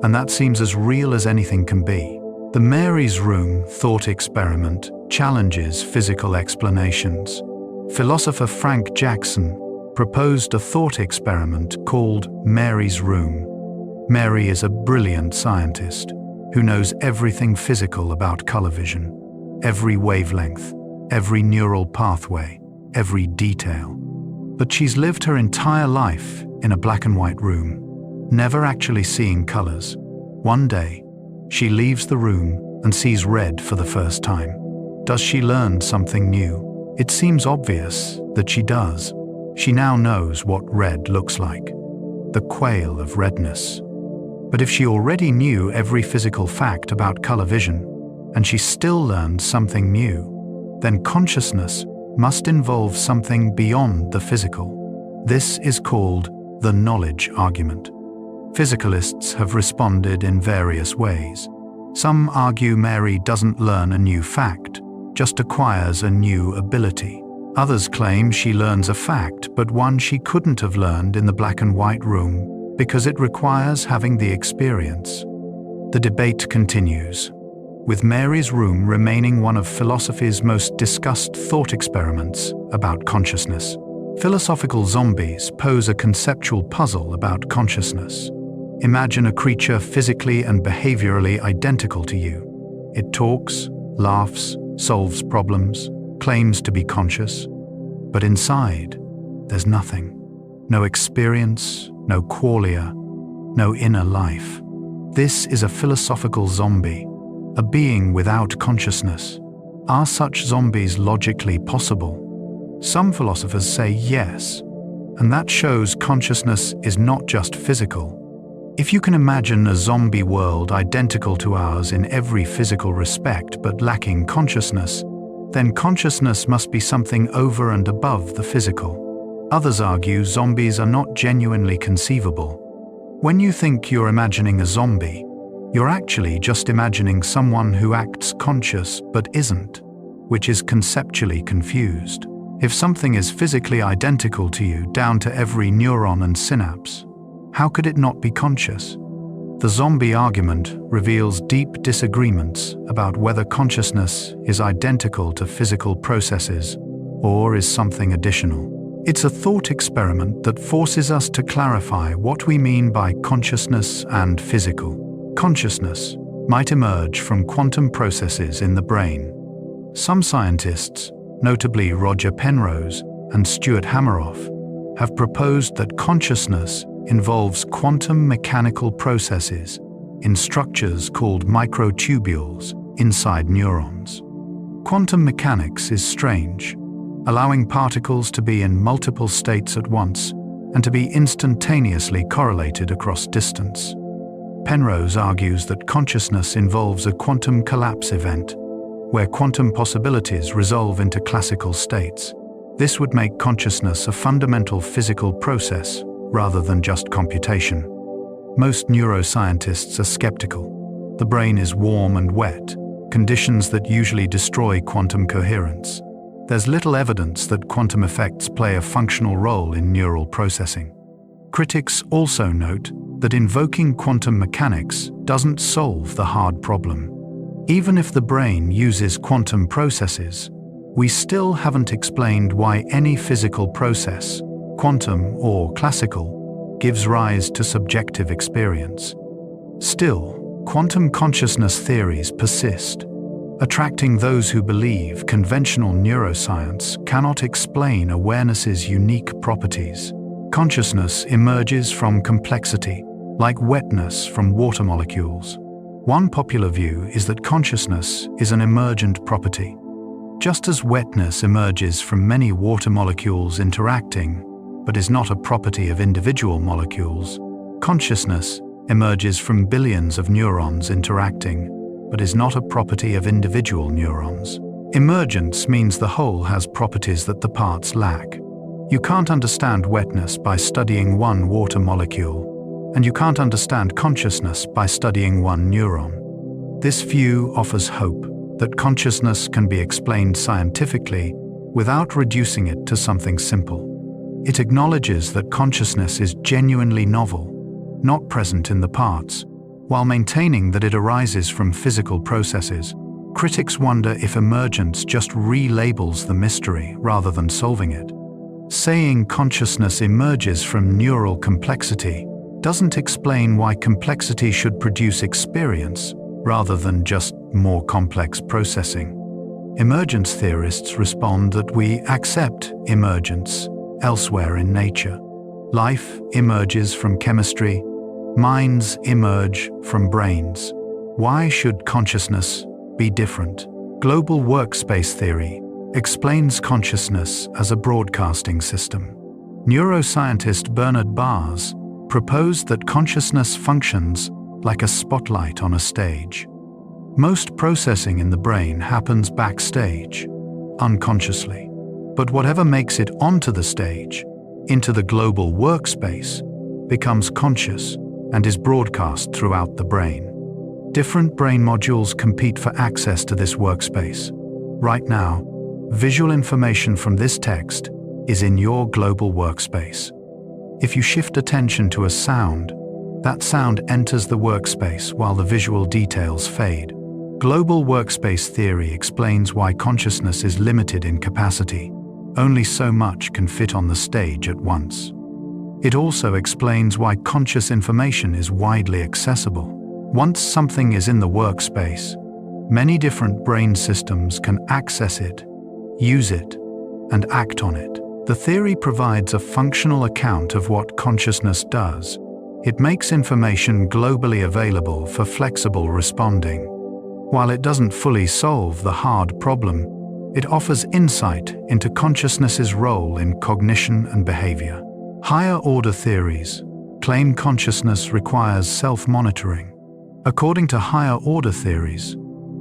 S1: and that seems as real as anything can be. The Mary's Room thought experiment challenges physical explanations. Philosopher Frank Jackson proposed a thought experiment called Mary's Room. Mary is a brilliant scientist who knows everything physical about color vision, every wavelength, every neural pathway, every detail. But she's lived her entire life in a black and white room, never actually seeing colors. One day, she leaves the room and sees red for the first time. Does she learn something new? It seems obvious that she does. She now knows what red looks like, the quale of redness. But if she already knew every physical fact about color vision, and she still learned something new, then consciousness must involve something beyond the physical. This is called the knowledge argument. Physicalists have responded in various ways. Some argue Mary doesn't learn a new fact, just acquires a new ability. Others claim she learns a fact, but one she couldn't have learned in the black and white room because it requires having the experience. The debate continues, with Mary's Room remaining one of philosophy's most discussed thought experiments about consciousness. Philosophical zombies pose a conceptual puzzle about consciousness. Imagine a creature physically and behaviorally identical to you. It talks, laughs, solves problems, claims to be conscious, but inside, there's nothing. No experience, no qualia, no inner life. This is a philosophical zombie, a being without consciousness. Are such zombies logically possible? Some philosophers say yes, and that shows consciousness is not just physical. If you can imagine a zombie world identical to ours in every physical respect but lacking consciousness, then consciousness must be something over and above the physical. Others argue zombies are not genuinely conceivable. When you think you're imagining a zombie, you're actually just imagining someone who acts conscious but isn't, which is conceptually confused. If something is physically identical to you down to every neuron and synapse, how could it not be conscious? The zombie argument reveals deep disagreements about whether consciousness is identical to physical processes or is something additional. It's a thought experiment that forces us to clarify what we mean by consciousness and physical. Consciousness might emerge from quantum processes in the brain. Some scientists, notably Roger Penrose and Stuart Hameroff, have proposed that consciousness involves quantum mechanical processes in structures called microtubules inside neurons. Quantum mechanics is strange, allowing particles to be in multiple states at once and to be instantaneously correlated across distance. Penrose argues that consciousness involves a quantum collapse event, where quantum possibilities resolve into classical states. This would make consciousness a fundamental physical process rather than just computation. Most neuroscientists are skeptical. The brain is warm and wet, conditions that usually destroy quantum coherence. There's little evidence that quantum effects play a functional role in neural processing. Critics also note that invoking quantum mechanics doesn't solve the hard problem. Even if the brain uses quantum processes, we still haven't explained why any physical process, quantum or classical, gives rise to subjective experience. Still, quantum consciousness theories persist, attracting those who believe conventional neuroscience cannot explain awareness's unique properties. Consciousness emerges from complexity, like wetness from water molecules. One popular view is that consciousness is an emergent property. Just as wetness emerges from many water molecules interacting, but is not a property of individual molecules, consciousness emerges from billions of neurons interacting, but is not a property of individual neurons. Emergence means the whole has properties that the parts lack. You can't understand wetness by studying one water molecule, and you can't understand consciousness by studying one neuron. This view offers hope that consciousness can be explained scientifically without reducing it to something simple. It acknowledges that consciousness is genuinely novel, not present in the parts, while maintaining that it arises from physical processes. Critics wonder if emergence just relabels the mystery rather than solving it. Saying consciousness emerges from neural complexity doesn't explain why complexity should produce experience rather than just more complex processing. Emergence theorists respond that we accept emergence elsewhere in nature. Life emerges from chemistry. Minds emerge from brains. Why should consciousness be different? Global workspace theory explains consciousness as a broadcasting system. Neuroscientist Bernard Baars proposed that consciousness functions like a spotlight on a stage. Most processing in the brain happens backstage, unconsciously. But whatever makes it onto the stage, into the global workspace, becomes conscious and is broadcast throughout the brain. Different brain modules compete for access to this workspace. Right now, visual information from this text is in your global workspace. If you shift attention to a sound, that sound enters the workspace while the visual details fade. Global workspace theory explains why consciousness is limited in capacity. Only so much can fit on the stage at once. It also explains why conscious information is widely accessible. Once something is in the workspace, many different brain systems can access it, use it, and act on it. The theory provides a functional account of what consciousness does. It makes information globally available for flexible responding. While it doesn't fully solve the hard problem, it offers insight into consciousness's role in cognition and behavior. Higher-order theories claim consciousness requires self-monitoring. According to higher-order theories,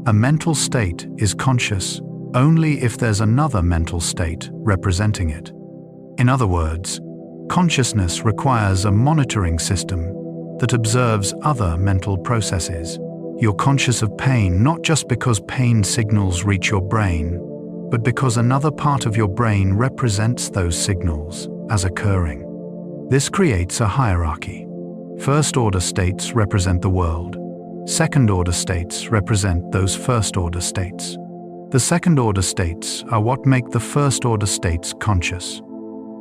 S1: a mental state is conscious only if there's another mental state representing it. In other words, consciousness requires a monitoring system that observes other mental processes. You're conscious of pain not just because pain signals reach your brain, but because another part of your brain represents those signals as occurring. This creates a hierarchy. First-order states represent the world. Second-order states represent those first-order states. The second-order states are what make the first-order states conscious.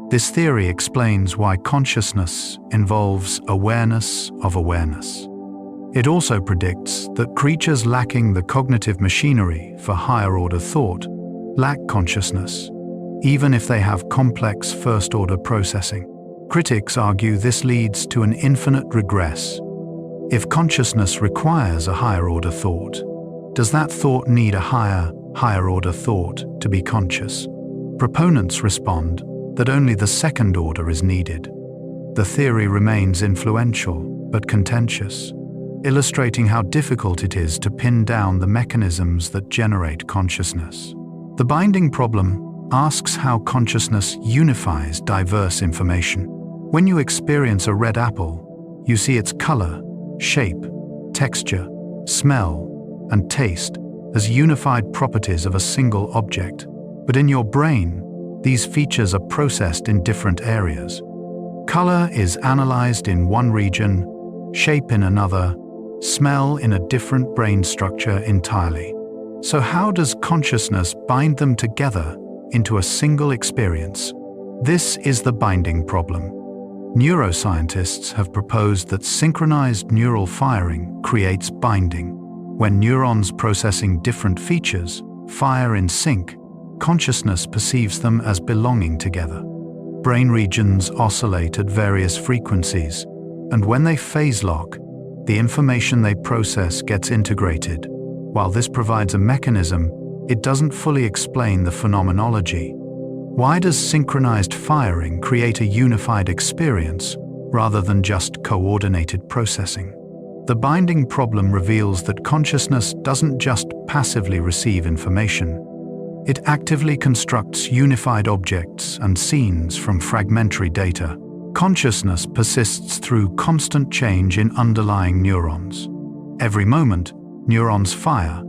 S1: This theory explains why consciousness involves awareness of awareness. It also predicts that creatures lacking the cognitive machinery for higher-order thought lack consciousness, even if they have complex first-order processing. Critics argue this leads to an infinite regress. If consciousness requires a higher-order thought, does that thought need a higher-order thought to be conscious? Proponents respond that only the second order is needed. The theory remains influential but contentious, illustrating how difficult it is to pin down the mechanisms that generate consciousness. The binding problem asks how consciousness unifies diverse information. When you experience a red apple, you see its color, shape, texture, smell, and taste as unified properties of a single object. But in your brain, these features are processed in different areas. Color is analyzed in one region, shape in another, smell in a different brain structure entirely. So how does consciousness bind them together into a single experience? This is the binding problem. Neuroscientists have proposed that synchronized neural firing creates binding. When neurons processing different features fire in sync, consciousness perceives them as belonging together. Brain regions oscillate at various frequencies, and when they phase lock, the information they process gets integrated. While this provides a mechanism, it doesn't fully explain the phenomenology. Why does synchronized firing create a unified experience rather than just coordinated processing? The binding problem reveals that consciousness doesn't just passively receive information. It actively constructs unified objects and scenes from fragmentary data. Consciousness persists through constant change in underlying neurons. Every moment, neurons fire,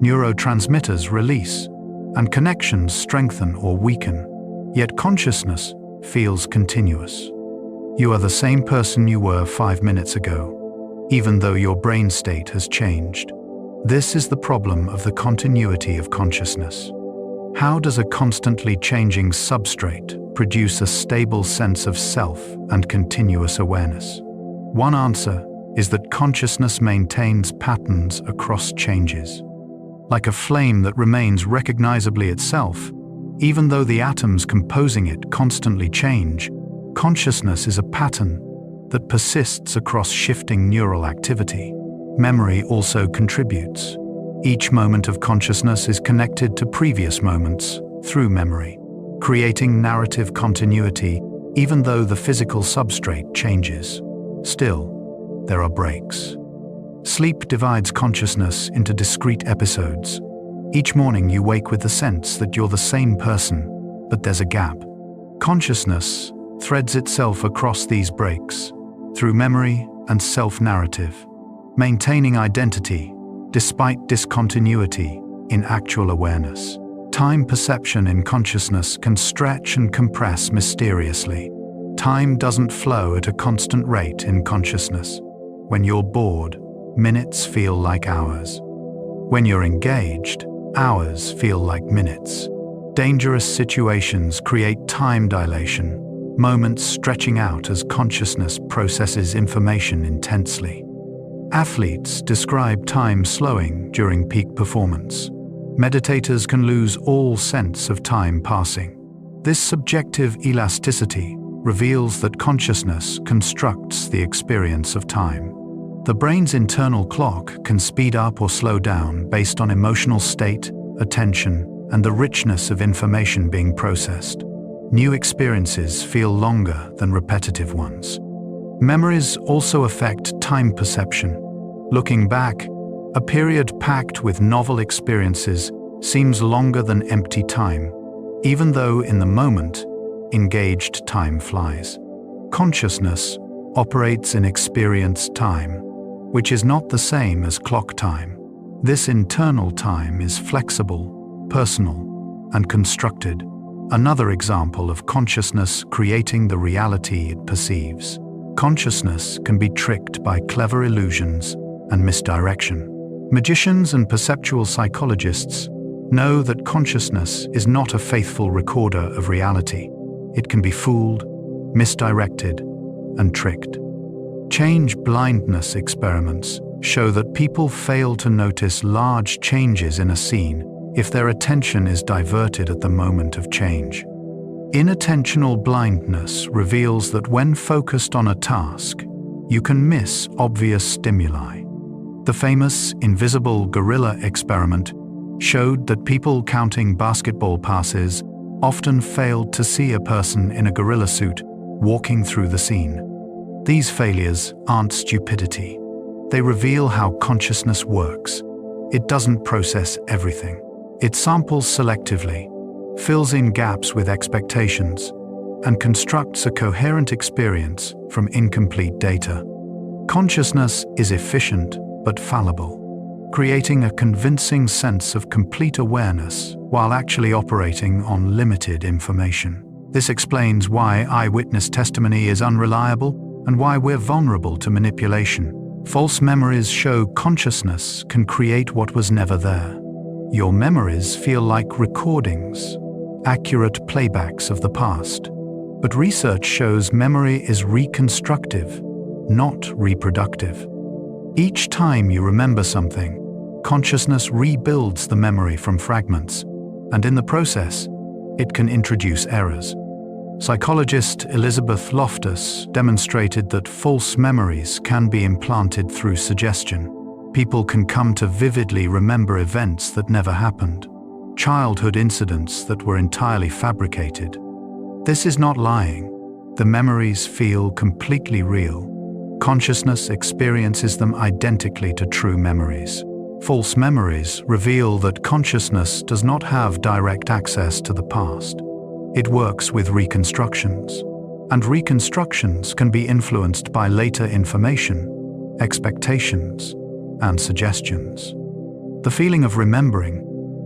S1: neurotransmitters release, and connections strengthen or weaken. Yet consciousness feels continuous. You are the same person you were 5 minutes ago, even though your brain state has changed. This is the problem of the continuity of consciousness. How does a constantly changing substrate produce a stable sense of self and continuous awareness? One answer is that consciousness maintains patterns across changes. Like a flame that remains recognizably itself, even though the atoms composing it constantly change, consciousness is a pattern that persists across shifting neural activity. Memory also contributes. Each moment of consciousness is connected to previous moments through memory, creating narrative continuity even though the physical substrate changes. Still, there are breaks. Sleep divides consciousness into discrete episodes. Each morning you wake with the sense that you're the same person, but there's a gap. Consciousness threads itself across these breaks, through memory and self-narrative, maintaining identity despite discontinuity in actual awareness. Time perception in consciousness can stretch and compress mysteriously. Time doesn't flow at a constant rate in consciousness. When you're bored, minutes feel like hours. When you're engaged, hours feel like minutes. Dangerous situations create time dilation, moments stretching out as consciousness processes information intensely. Athletes describe time slowing during peak performance. Meditators can lose all sense of time passing. This subjective elasticity reveals that consciousness constructs the experience of time. The brain's internal clock can speed up or slow down based on emotional state, attention, and the richness of information being processed. New experiences feel longer than repetitive ones. Memories also affect time perception. Looking back, a period packed with novel experiences seems longer than empty time, even though in the moment, engaged time flies. Consciousness operates in experienced time, which is not the same as clock time. This internal time is flexible, personal, and constructed. Another example of consciousness creating the reality it perceives. Consciousness can be tricked by clever illusions and misdirection. Magicians and perceptual psychologists know that consciousness is not a faithful recorder of reality. It can be fooled, misdirected, and tricked. Change blindness experiments show that people fail to notice large changes in a scene if their attention is diverted at the moment of change. Inattentional blindness reveals that when focused on a task, you can miss obvious stimuli. The famous invisible gorilla experiment showed that people counting basketball passes often failed to see a person in a gorilla suit walking through the scene. These failures aren't stupidity. They reveal how consciousness works. It doesn't process everything. It samples selectively, fills in gaps with expectations, and constructs a coherent experience from incomplete data. Consciousness is efficient but fallible, creating a convincing sense of complete awareness while actually operating on limited information. This explains why eyewitness testimony is unreliable and why we're vulnerable to manipulation. False memories show consciousness can create what was never there. Your memories feel like recordings, accurate playbacks of the past. But research shows memory is reconstructive, not reproductive. Each time you remember something, consciousness rebuilds the memory from fragments, and in the process, it can introduce errors. Psychologist Elizabeth Loftus demonstrated that false memories can be implanted through suggestion. People can come to vividly remember events that never happened, childhood incidents that were entirely fabricated. This is not lying. The memories feel completely real. Consciousness experiences them identically to true memories. False memories reveal that consciousness does not have direct access to the past. It works with reconstructions, and reconstructions can be influenced by later information, expectations, and suggestions. The feeling of remembering,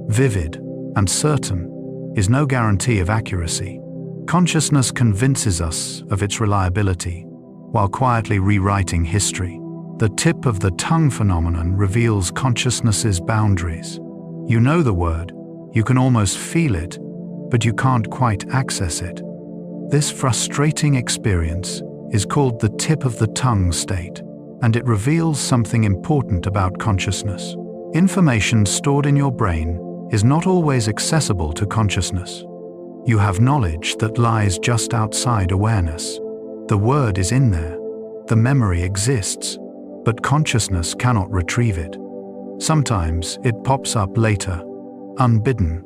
S1: vivid and certain, is no guarantee of accuracy. Consciousness convinces us of its reliability, while quietly rewriting history. The tip of the tongue phenomenon reveals consciousness's boundaries. You know the word, you can almost feel it, but you can't quite access it. This frustrating experience is called the tip of the tongue state, and it reveals something important about consciousness. Information stored in your brain is not always accessible to consciousness. You have knowledge that lies just outside awareness. The word is in there, the memory exists, but consciousness cannot retrieve it. Sometimes it pops up later, unbidden,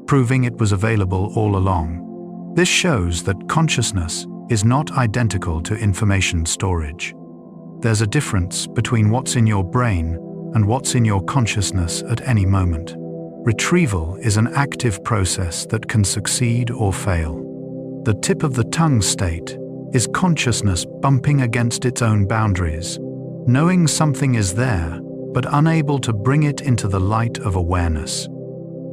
S1: proving it was available all along. This shows that consciousness is not identical to information storage. There's a difference between what's in your brain and what's in your consciousness at any moment. Retrieval is an active process that can succeed or fail. The tip of the tongue state is consciousness bumping against its own boundaries, knowing something is there, but unable to bring it into the light of awareness.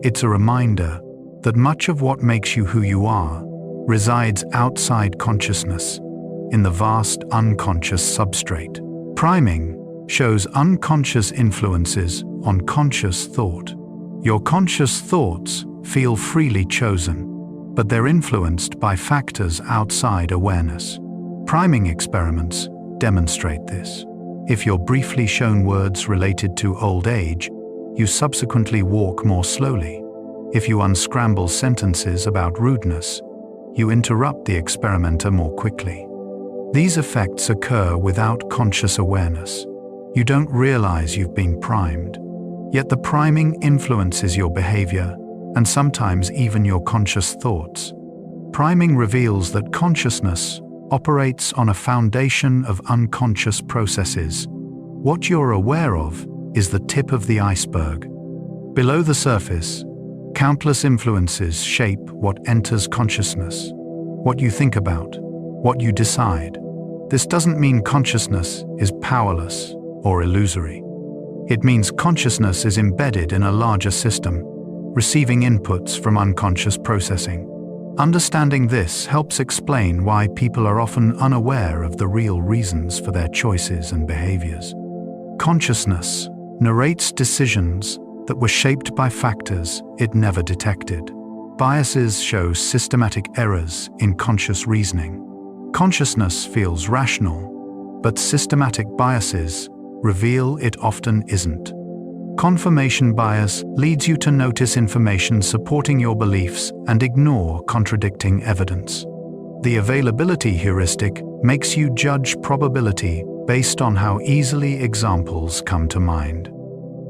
S1: It's a reminder that much of what makes you who you are resides outside consciousness, in the vast unconscious substrate. Priming shows unconscious influences on conscious thought. Your conscious thoughts feel freely chosen, but they're influenced by factors outside awareness. Priming experiments demonstrate this. If you're briefly shown words related to old age, you subsequently walk more slowly. If you unscramble sentences about rudeness, you interrupt the experimenter more quickly. These effects occur without conscious awareness. You don't realize you've been primed. Yet the priming influences your behavior and sometimes even your conscious thoughts. Priming reveals that consciousness operates on a foundation of unconscious processes. What you're aware of is the tip of the iceberg. Below the surface, countless influences shape what enters consciousness, what you think about, what you decide. This doesn't mean consciousness is powerless or illusory. It means consciousness is embedded in a larger system, receiving inputs from unconscious processing. Understanding this helps explain why people are often unaware of the real reasons for their choices and behaviors. Consciousness narrates decisions that were shaped by factors it never detected. Biases show systematic errors in conscious reasoning. Consciousness feels rational, but systematic biases reveal it often isn't. Confirmation bias leads you to notice information supporting your beliefs and ignore contradicting evidence. The availability heuristic makes you judge probability based on how easily examples come to mind.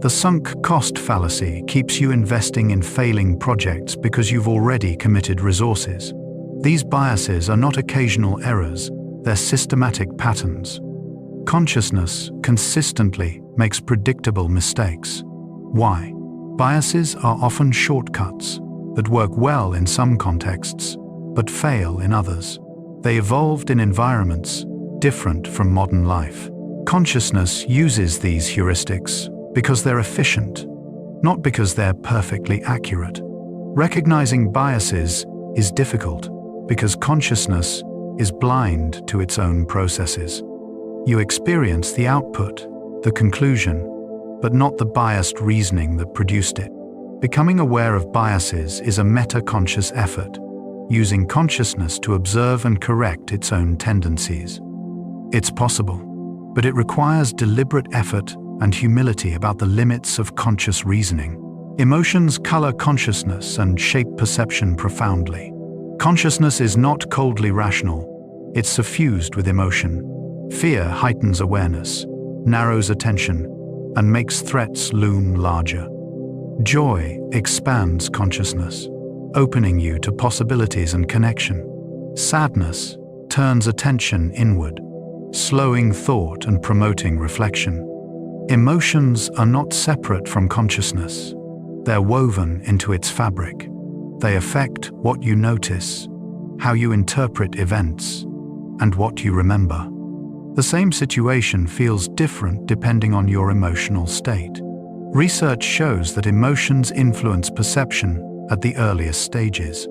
S1: The sunk cost fallacy keeps you investing in failing projects because you've already committed resources. These biases are not occasional errors, they're systematic patterns. Consciousness consistently makes predictable mistakes. Why? Biases are often shortcuts that work well in some contexts, but fail in others. They evolved in environments different from modern life. Consciousness uses these heuristics because they're efficient, not because they're perfectly accurate. Recognizing biases is difficult because consciousness is blind to its own processes. You experience the output, the conclusion, but not the biased reasoning that produced it. Becoming aware of biases is a meta-conscious effort, using consciousness to observe and correct its own tendencies. It's possible, but it requires deliberate effort and humility about the limits of conscious reasoning. Emotions color consciousness and shape perception profoundly. Consciousness is not coldly rational, it's suffused with emotion. Fear heightens awareness, narrows attention, and makes threats loom larger. Joy expands consciousness, opening you to possibilities and connection. Sadness turns attention inward, slowing thought and promoting reflection. Emotions are not separate from consciousness. They're woven into its fabric. They affect what you notice, how you interpret events, and what you remember. The same situation feels different depending on your emotional state. Research shows that emotions influence perception at the earliest stages.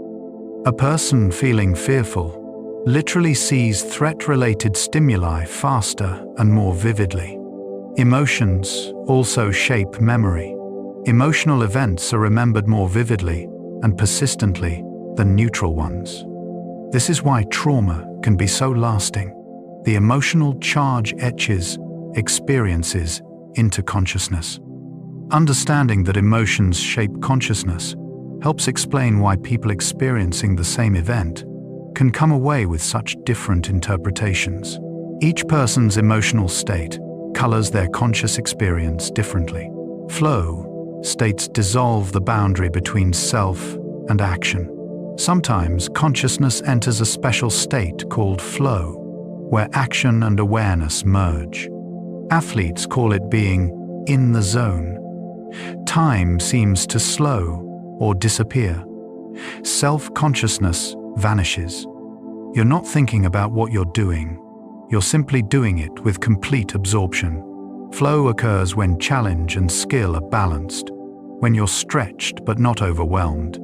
S1: A person feeling fearful literally sees threat-related stimuli faster and more vividly. Emotions also shape memory. Emotional events are remembered more vividly and persistently than neutral ones. This is why trauma can be so lasting. The emotional charge etches experiences into consciousness. Understanding that emotions shape consciousness helps explain why people experiencing the same event can come away with such different interpretations. Each person's emotional state colors their conscious experience differently. Flow states dissolve the boundary between self and action. Sometimes consciousness enters a special state called flow, where action and awareness merge. Athletes call it being in the zone. Time seems to slow or disappear. Self-consciousness vanishes. You're not thinking about what you're doing. You're simply doing it with complete absorption. Flow occurs when challenge and skill are balanced, when you're stretched but not overwhelmed.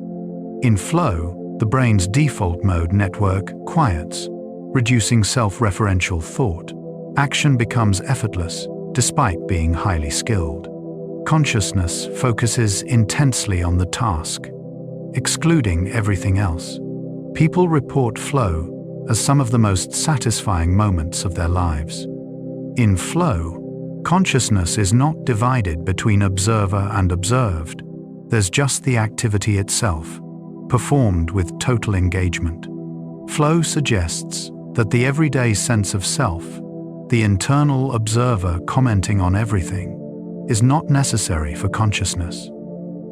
S1: In flow, the brain's default mode network quiets, reducing self-referential thought. Action becomes effortless, despite being highly skilled. Consciousness focuses intensely on the task, excluding everything else. People report flow as some of the most satisfying moments of their lives. In flow, consciousness is not divided between observer and observed. There's just the activity itself, performed with total engagement. Flow suggests that the everyday sense of self, the internal observer commenting on everything, is not necessary for consciousness.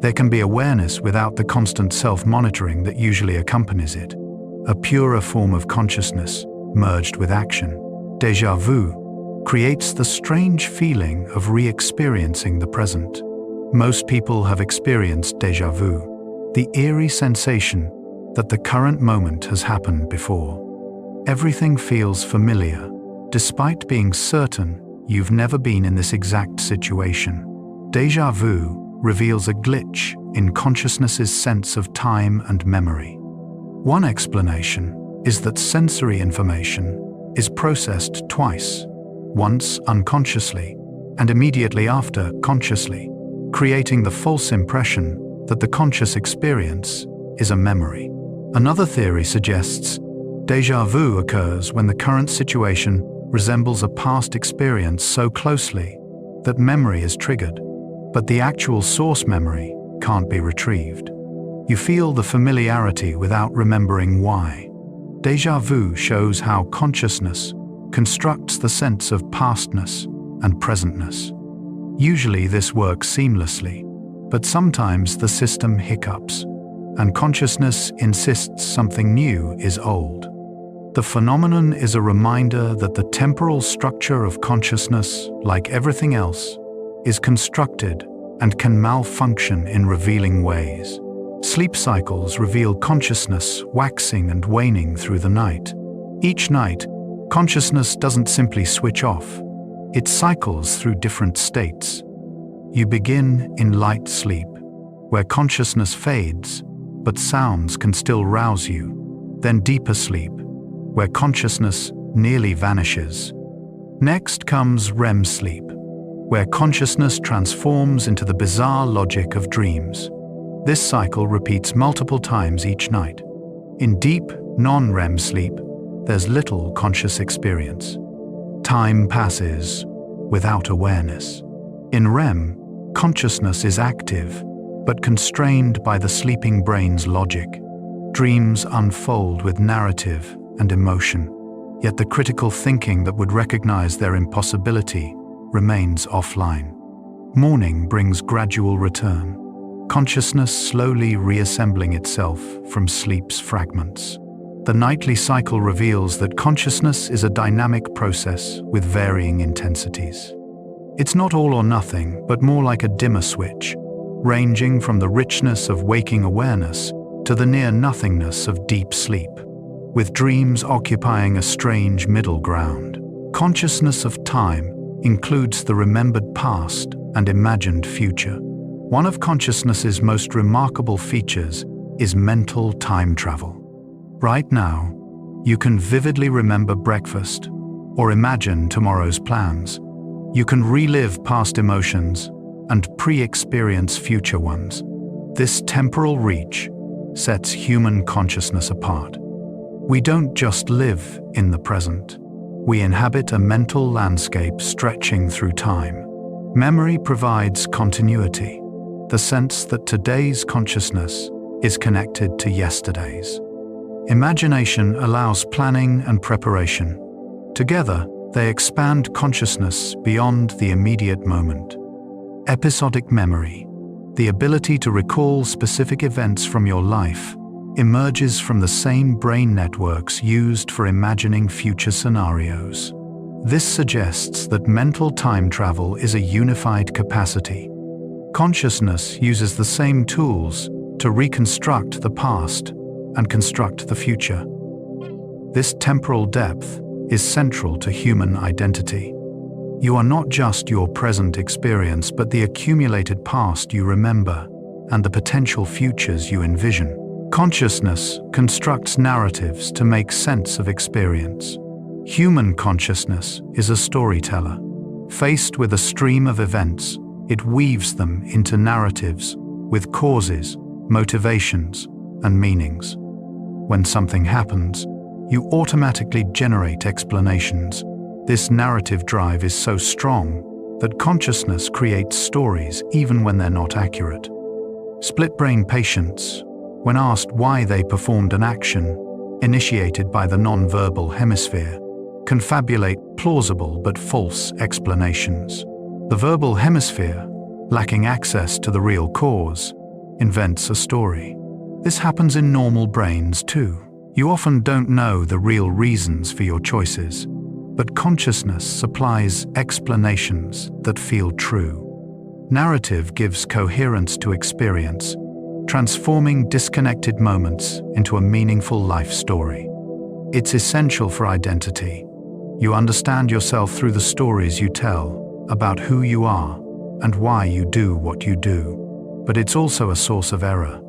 S1: There can be awareness without the constant self-monitoring that usually accompanies it. A purer form of consciousness, merged with action. Déjà vu creates the strange feeling of re-experiencing the present. Most people have experienced déjà vu, the eerie sensation that the current moment has happened before. Everything feels familiar, despite being certain you've never been in this exact situation. Déjà vu reveals a glitch in consciousness's sense of time and memory. One explanation is that sensory information is processed twice, once unconsciously and immediately after consciously, creating the false impression that the conscious experience is a memory. Another theory suggests déjà vu occurs when the current situation resembles a past experience so closely that memory is triggered, but the actual source memory can't be retrieved. You feel the familiarity without remembering why. Déjà vu shows how consciousness constructs the sense of pastness and presentness. Usually this works seamlessly, but sometimes the system hiccups, and consciousness insists something new is old. The phenomenon is a reminder that the temporal structure of consciousness, like everything else, is constructed and can malfunction in revealing ways. Sleep cycles reveal consciousness waxing and waning through the night. Each night, consciousness doesn't simply switch off. It cycles through different states. You begin in light sleep, where consciousness fades, but sounds can still rouse you. Then deeper sleep, where consciousness nearly vanishes. Next comes REM sleep, where consciousness transforms into the bizarre logic of dreams. This cycle repeats multiple times each night. In deep, non-REM sleep, there's little conscious experience. Time passes without awareness. In REM, consciousness is active, but constrained by the sleeping brain's logic. Dreams unfold with narrative and emotion, yet the critical thinking that would recognize their impossibility remains offline. Morning brings gradual return, consciousness slowly reassembling itself from sleep's fragments. The nightly cycle reveals that consciousness is a dynamic process with varying intensities. It's not all or nothing, but more like a dimmer switch, ranging from the richness of waking awareness to the near-nothingness of deep sleep, with dreams occupying a strange middle ground. Consciousness of time includes the remembered past and imagined future. One of consciousness's most remarkable features is mental time travel. Right now, you can vividly remember breakfast or imagine tomorrow's plans. You can relive past emotions and pre-experience future ones. This temporal reach sets human consciousness apart. We don't just live in the present. We inhabit a mental landscape stretching through time. Memory provides continuity, the sense that today's consciousness is connected to yesterday's. Imagination allows planning and preparation. Together, they expand consciousness beyond the immediate moment. Episodic memory, the ability to recall specific events from your life, emerges from the same brain networks used for imagining future scenarios. This suggests that mental time travel is a unified capacity. Consciousness uses the same tools to reconstruct the past and construct the future. This temporal depth is central to human identity. You are not just your present experience, but the accumulated past you remember and the potential futures you envision. Consciousness constructs narratives to make sense of experience. Human consciousness is a storyteller. Faced with a stream of events, it weaves them into narratives with causes, motivations, and meanings. When something happens, you automatically generate explanations. This narrative drive is so strong that consciousness creates stories even when they're not accurate. Split-brain patients, when asked why they performed an action initiated by the non-verbal hemisphere, confabulate plausible but false explanations. The verbal hemisphere, lacking access to the real cause, invents a story. This happens in normal brains too. You often don't know the real reasons for your choices, but consciousness supplies explanations that feel true. Narrative gives coherence to experience, transforming disconnected moments into a meaningful life story. It's essential for identity. You understand yourself through the stories you tell about who you are and why you do what you do. But it's also a source of error.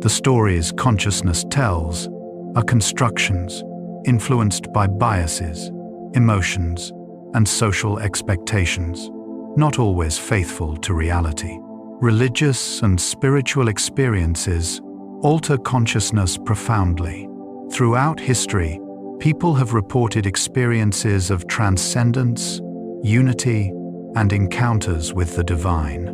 S1: The stories consciousness tells are constructions influenced by biases, emotions, and social expectations, not always faithful to reality. Religious and spiritual experiences alter consciousness profoundly. Throughout history, people have reported experiences of transcendence, unity, and encounters with the divine.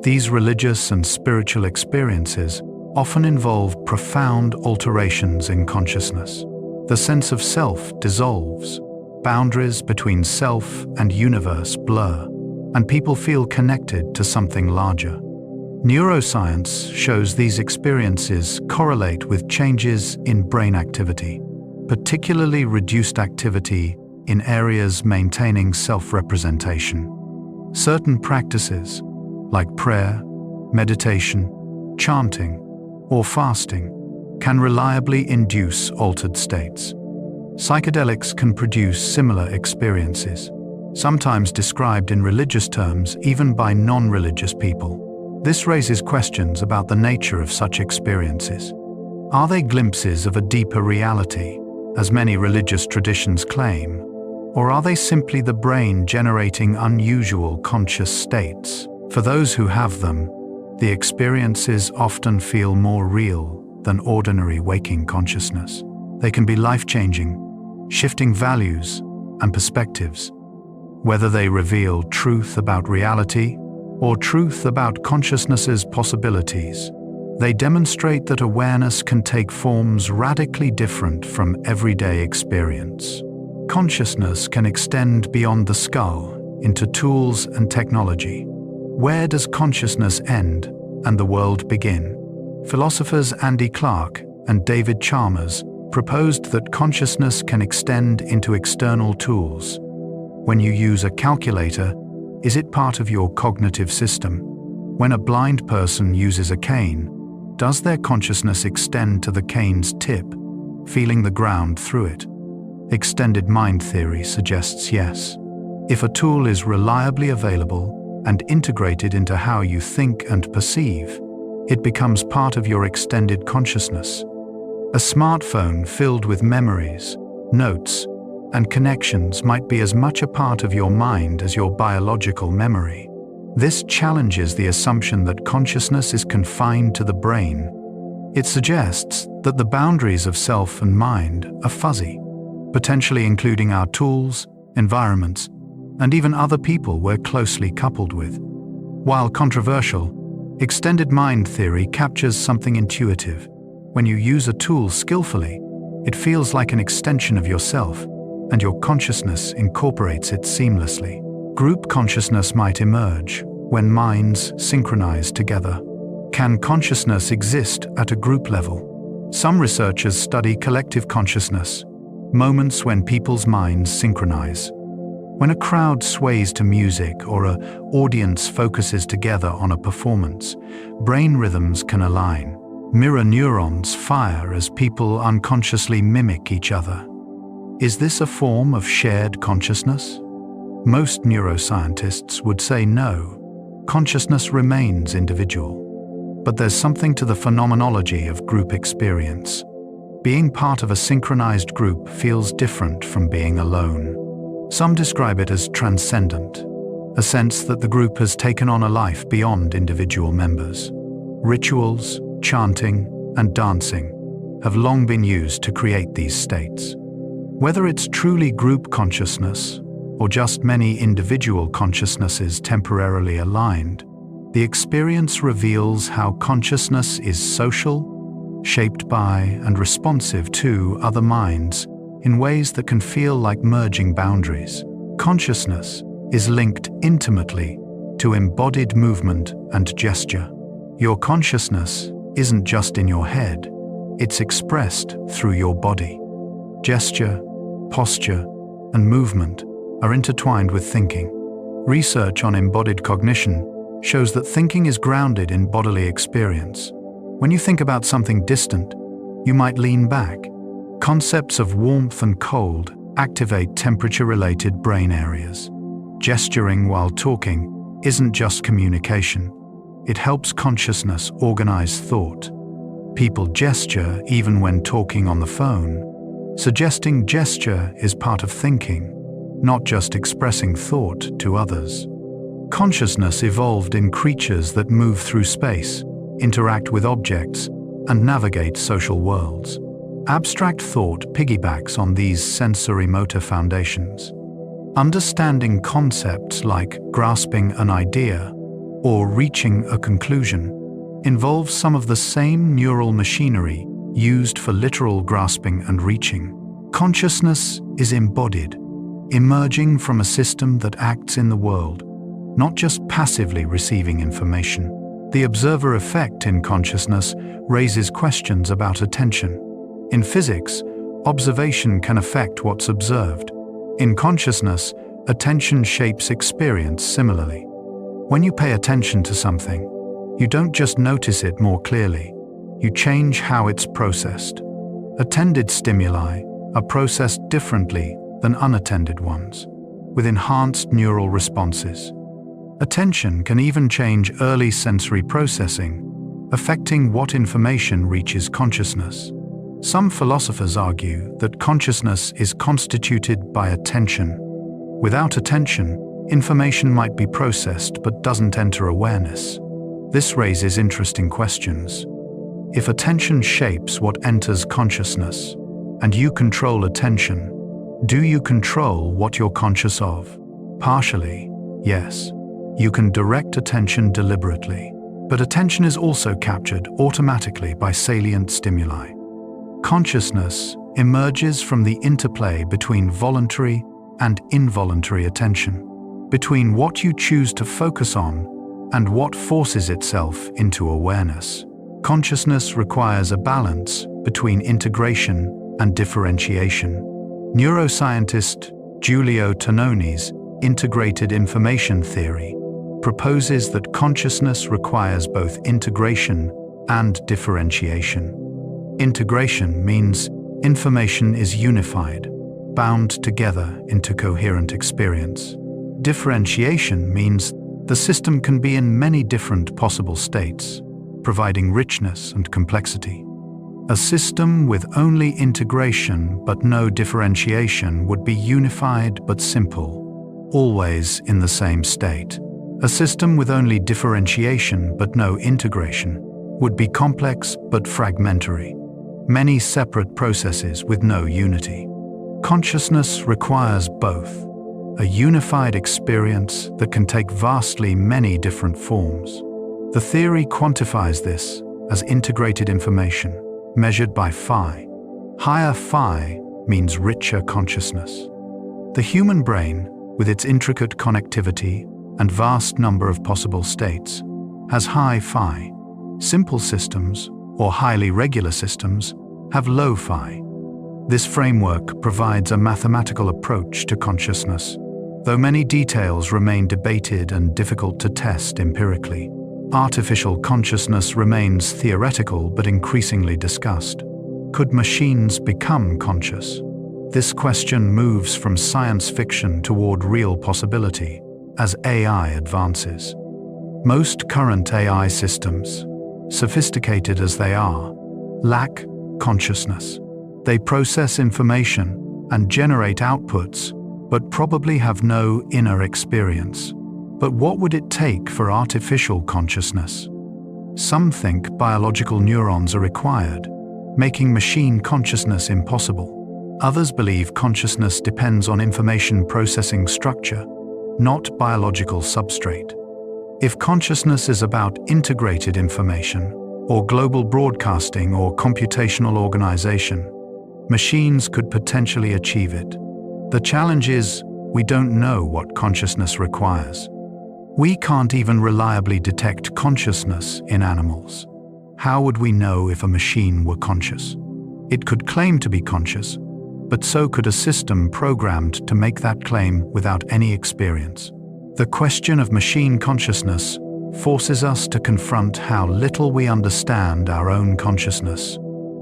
S1: These religious and spiritual experiences often involve profound alterations in consciousness. The sense of self dissolves, boundaries between self and universe blur, and people feel connected to something larger. Neuroscience shows these experiences correlate with changes in brain activity, particularly reduced activity in areas maintaining self-representation. Certain practices, like prayer, meditation, chanting, or fasting, can reliably induce altered states. Psychedelics can produce similar experiences, sometimes described in religious terms even by non-religious people. This raises questions about the nature of such experiences. Are they glimpses of a deeper reality, as many religious traditions claim? Or are they simply the brain generating unusual conscious states? For those who have them, the experiences often feel more real than ordinary waking consciousness. They can be life-changing, shifting values and perspectives. Whether they reveal truth about reality or truth about consciousness's possibilities, they demonstrate that awareness can take forms radically different from everyday experience. Consciousness can extend beyond the skull into tools and technology. Where does consciousness end and the world begin? Philosophers Andy Clark and David Chalmers proposed that consciousness can extend into external tools. When you use a calculator, is it part of your cognitive system? When a blind person uses a cane, does their consciousness extend to the cane's tip, feeling the ground through it? Extended mind theory suggests yes. If a tool is reliably available and integrated into how you think and perceive, it becomes part of your extended consciousness. A smartphone filled with memories, notes, and connections might be as much a part of your mind as your biological memory. This challenges the assumption that consciousness is confined to the brain. It suggests that the boundaries of self and mind are fuzzy, potentially including our tools, environments, and even other people we're closely coupled with. While controversial, extended mind theory captures something intuitive. When you use a tool skillfully, it feels like an extension of yourself, and your consciousness incorporates it seamlessly. Group consciousness might emerge when minds synchronize together. Can consciousness exist at a group level? Some researchers study collective consciousness, moments when people's minds synchronize. When a crowd sways to music or an audience focuses together on a performance, brain rhythms can align. Mirror neurons fire as people unconsciously mimic each other. Is this a form of shared consciousness? Most neuroscientists would say no. Consciousness remains individual. But there's something to the phenomenology of group experience. Being part of a synchronized group feels different from being alone. Some describe it as transcendent, a sense that the group has taken on a life beyond individual members. Rituals, chanting, and dancing have long been used to create these states. Whether it's truly group consciousness or just many individual consciousnesses temporarily aligned, the experience reveals how consciousness is social, shaped by and responsive to other minds in ways that can feel like merging boundaries. Consciousness is linked intimately to embodied movement and gesture. Your consciousness isn't just in your head, it's expressed through your body. Gesture, posture, and movement are intertwined with thinking. Research on embodied cognition shows that thinking is grounded in bodily experience. When you think about something distant, you might lean back. Concepts of warmth and cold activate temperature-related brain areas. Gesturing while talking isn't just communication. It helps consciousness organize thought. People gesture even when talking on the phone, suggesting gesture is part of thinking, not just expressing thought to others. Consciousness evolved in creatures that move through space, interact with objects, and navigate social worlds. Abstract thought piggybacks on these sensory-motor foundations. Understanding concepts like grasping an idea or reaching a conclusion involves some of the same neural machinery used for literal grasping and reaching. Consciousness is embodied, emerging from a system that acts in the world, not just passively receiving information. The observer effect in consciousness raises questions about attention. In physics, observation can affect what's observed. In consciousness, attention shapes experience similarly. When you pay attention to something, you don't just notice it more clearly, you change how it's processed. Attended stimuli are processed differently than unattended ones, with enhanced neural responses. Attention can even change early sensory processing, affecting what information reaches consciousness. Some philosophers argue that consciousness is constituted by attention. Without attention, information might be processed but doesn't enter awareness. This raises interesting questions. If attention shapes what enters consciousness, and you control attention, do you control what you're conscious of? Partially, yes. You can direct attention deliberately, but attention is also captured automatically by salient stimuli. Consciousness emerges from the interplay between voluntary and involuntary attention, between what you choose to focus on and what forces itself into awareness. Consciousness requires a balance between integration and differentiation. Neuroscientist Giulio Tononi's integrated information theory proposes that consciousness requires both integration and differentiation. Integration means information is unified, bound together into coherent experience. Differentiation means the system can be in many different possible states, providing richness and complexity. A system with only integration but no differentiation would be unified but simple, always in the same state. A system with only differentiation but no integration would be complex but fragmentary, many separate processes with no unity. Consciousness requires both, a unified experience that can take vastly many different forms. The theory quantifies this as integrated information, measured by phi. Higher phi means richer consciousness. The human brain, with its intricate connectivity and vast number of possible states, has high phi. Simple systems, or highly regular systems, have low phi. This framework provides a mathematical approach to consciousness, though many details remain debated and difficult to test empirically. Artificial consciousness remains theoretical but increasingly discussed. Could machines become conscious? This question moves from science fiction toward real possibility as AI advances. Most current AI systems, sophisticated as they are, lack consciousness. They process information and generate outputs, but probably have no inner experience. But what would it take for artificial consciousness? Some think biological neurons are required, making machine consciousness impossible. Others believe consciousness depends on information processing structure, not biological substrate. If consciousness is about integrated information, or global broadcasting or computational organization, machines could potentially achieve it. The challenge is, we don't know what consciousness requires. We can't even reliably detect consciousness in animals. How would we know if a machine were conscious? It could claim to be conscious, but so could a system programmed to make that claim without any experience. The question of machine consciousness forces us to confront how little we understand our own consciousness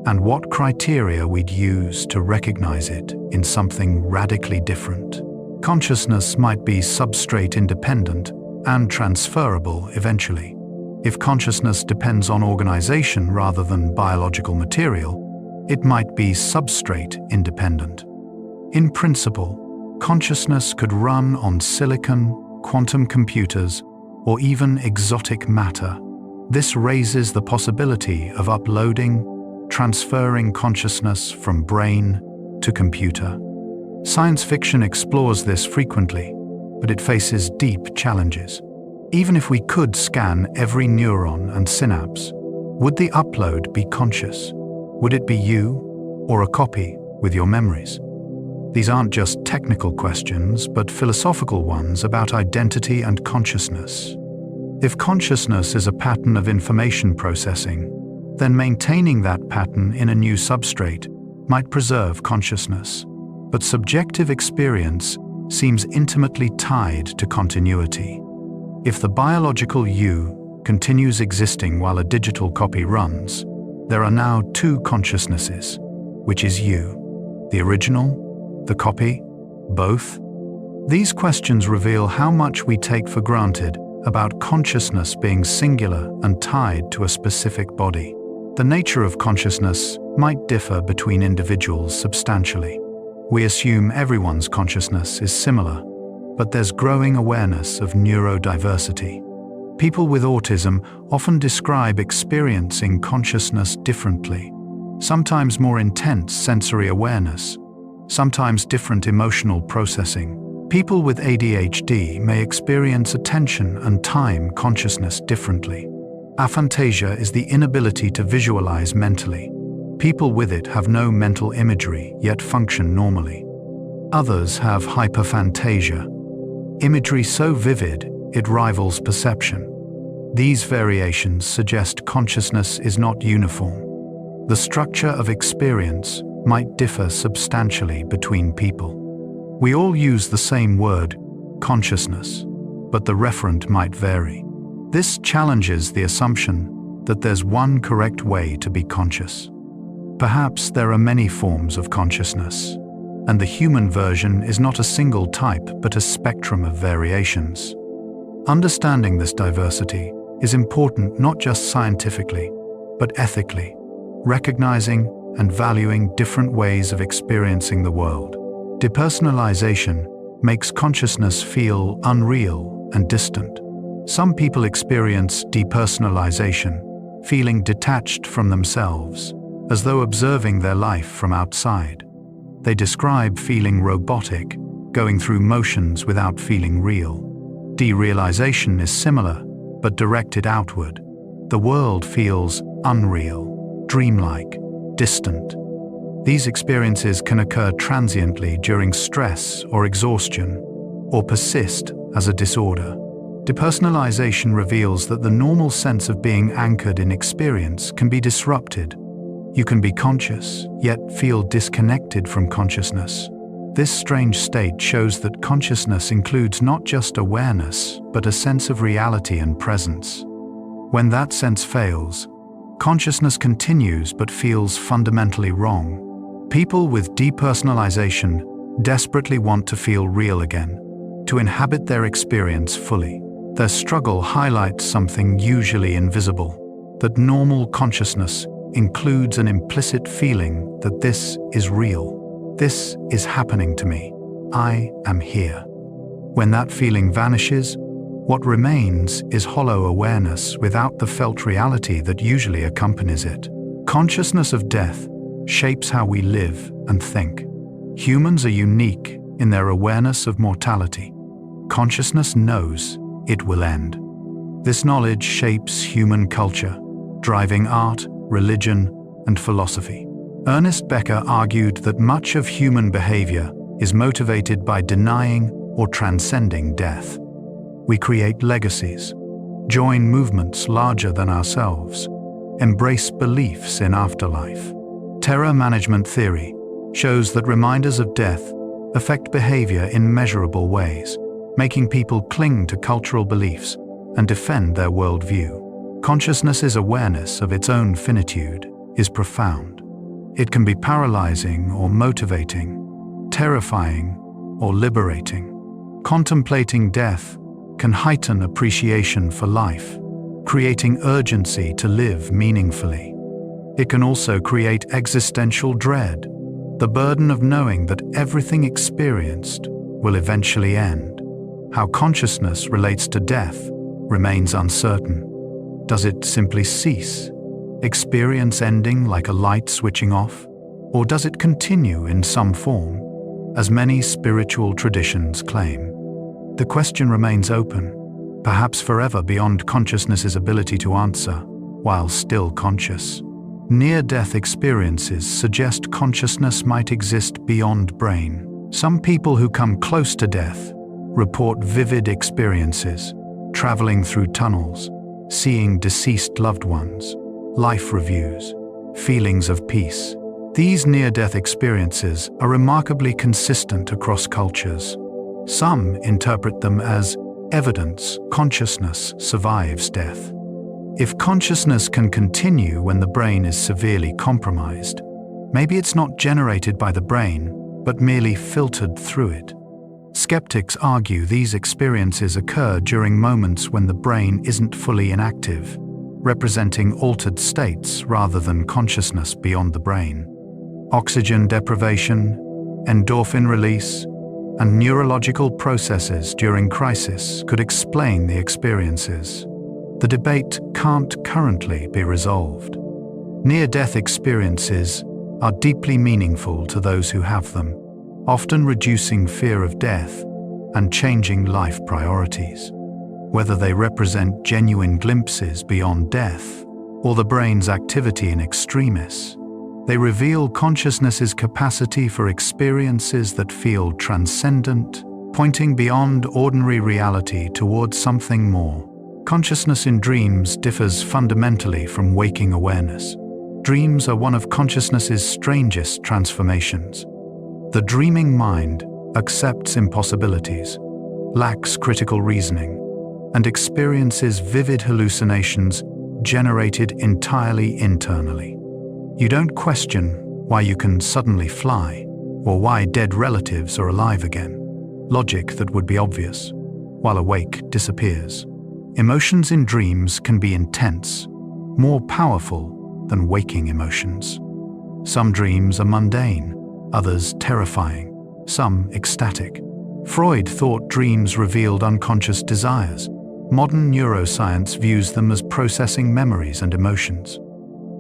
S1: and what criteria we'd use to recognize it in something radically different. Consciousness might be substrate independent and transferable eventually. If consciousness depends on organization rather than biological material, it might be substrate independent. In principle, consciousness could run on silicon, quantum computers, or even exotic matter. This raises the possibility of uploading, transferring consciousness from brain to computer. Science fiction explores this frequently, but it faces deep challenges. Even if we could scan every neuron and synapse, would the upload be conscious? Would it be you, or a copy with your memories? These aren't just technical questions, but philosophical ones about identity and consciousness. If consciousness is a pattern of information processing, then maintaining that pattern in a new substrate might preserve consciousness. But subjective experience seems intimately tied to continuity. If the biological you continues existing while a digital copy runs, there are now two consciousnesses. Which is you? The original? The copy? Both? These questions reveal how much we take for granted about consciousness being singular and tied to a specific body. The nature of consciousness might differ between individuals substantially. We assume everyone's consciousness is similar, but there's growing awareness of neurodiversity. People with autism often describe experiencing consciousness differently, sometimes more intense sensory awareness, sometimes different emotional processing. People with ADHD may experience attention and time consciousness differently. Aphantasia is the inability to visualize mentally. People with it have no mental imagery, yet function normally. Others have hyperphantasia, imagery so vivid it rivals perception. These variations suggest consciousness is not uniform. The structure of experience might differ substantially between people. We all use the same word, consciousness, but the referent might vary. This challenges the assumption that there's one correct way to be conscious. Perhaps there are many forms of consciousness, and the human version is not a single type but a spectrum of variations. Understanding this diversity is important not just scientifically, but ethically, recognizing and valuing different ways of experiencing the world. Depersonalization makes consciousness feel unreal and distant. Some people experience depersonalization, feeling detached from themselves, as though observing their life from outside. They describe feeling robotic, going through motions without feeling real. Derealization is similar, but directed outward. The world feels unreal, dreamlike, distant. These experiences can occur transiently during stress or exhaustion, or persist as a disorder. Depersonalization reveals that the normal sense of being anchored in experience can be disrupted. You can be conscious, yet feel disconnected from consciousness. This strange state shows that consciousness includes not just awareness, but a sense of reality and presence. When that sense fails, consciousness continues but feels fundamentally wrong. People with depersonalization desperately want to feel real again, to inhabit their experience fully. Their struggle highlights something usually invisible, that normal consciousness includes an implicit feeling that this is real. This is happening to me. I am here. When that feeling vanishes, what remains is hollow awareness without the felt reality that usually accompanies it. Consciousness of death shapes how we live and think. Humans are unique in their awareness of mortality. Consciousness knows it will end. This knowledge shapes human culture, driving art, religion, and philosophy. Ernest Becker argued that much of human behavior is motivated by denying or transcending death. We create legacies, join movements larger than ourselves, embrace beliefs in afterlife. Terror management theory shows that reminders of death affect behavior in measurable ways, making people cling to cultural beliefs and defend their worldview. Consciousness's awareness of its own finitude is profound. It can be paralyzing or motivating, terrifying or liberating. Contemplating death can heighten appreciation for life, creating urgency to live meaningfully. It can also create existential dread, the burden of knowing that everything experienced will eventually end. How consciousness relates to death remains uncertain. Does it simply cease, experience ending like a light switching off, or does it continue in some form, as many spiritual traditions claim? The question remains open, perhaps forever beyond consciousness's ability to answer, while still conscious. Near-death experiences suggest consciousness might exist beyond brain. Some people who come close to death report vivid experiences, traveling through tunnels, seeing deceased loved ones, life reviews, feelings of peace. These near-death experiences are remarkably consistent across cultures. Some interpret them as evidence consciousness survives death. If consciousness can continue when the brain is severely compromised, maybe it's not generated by the brain, but merely filtered through it. Skeptics argue these experiences occur during moments when the brain isn't fully inactive, representing altered states rather than consciousness beyond the brain. Oxygen deprivation, endorphin release, and neurological processes during crisis could explain the experiences. The debate can't currently be resolved. Near-death experiences are deeply meaningful to those who have them, often reducing fear of death and changing life priorities. Whether they represent genuine glimpses beyond death or the brain's activity in extremis, they reveal consciousness's capacity for experiences that feel transcendent, pointing beyond ordinary reality towards something more. Consciousness in dreams differs fundamentally from waking awareness. Dreams are one of consciousness's strangest transformations. The dreaming mind accepts impossibilities, lacks critical reasoning, and experiences vivid hallucinations generated entirely internally. You don't question why you can suddenly fly, or why dead relatives are alive again. Logic that would be obvious, while awake, disappears. Emotions in dreams can be intense, more powerful than waking emotions. Some dreams are mundane, others terrifying, some ecstatic. Freud thought dreams revealed unconscious desires. Modern neuroscience views them as processing memories and emotions.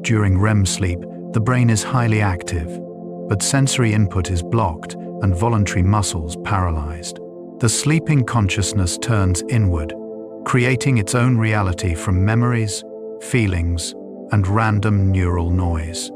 S1: During REM sleep, the brain is highly active, but sensory input is blocked and voluntary muscles paralyzed. The sleeping consciousness turns inward, creating its own reality from memories, feelings, and random neural noise.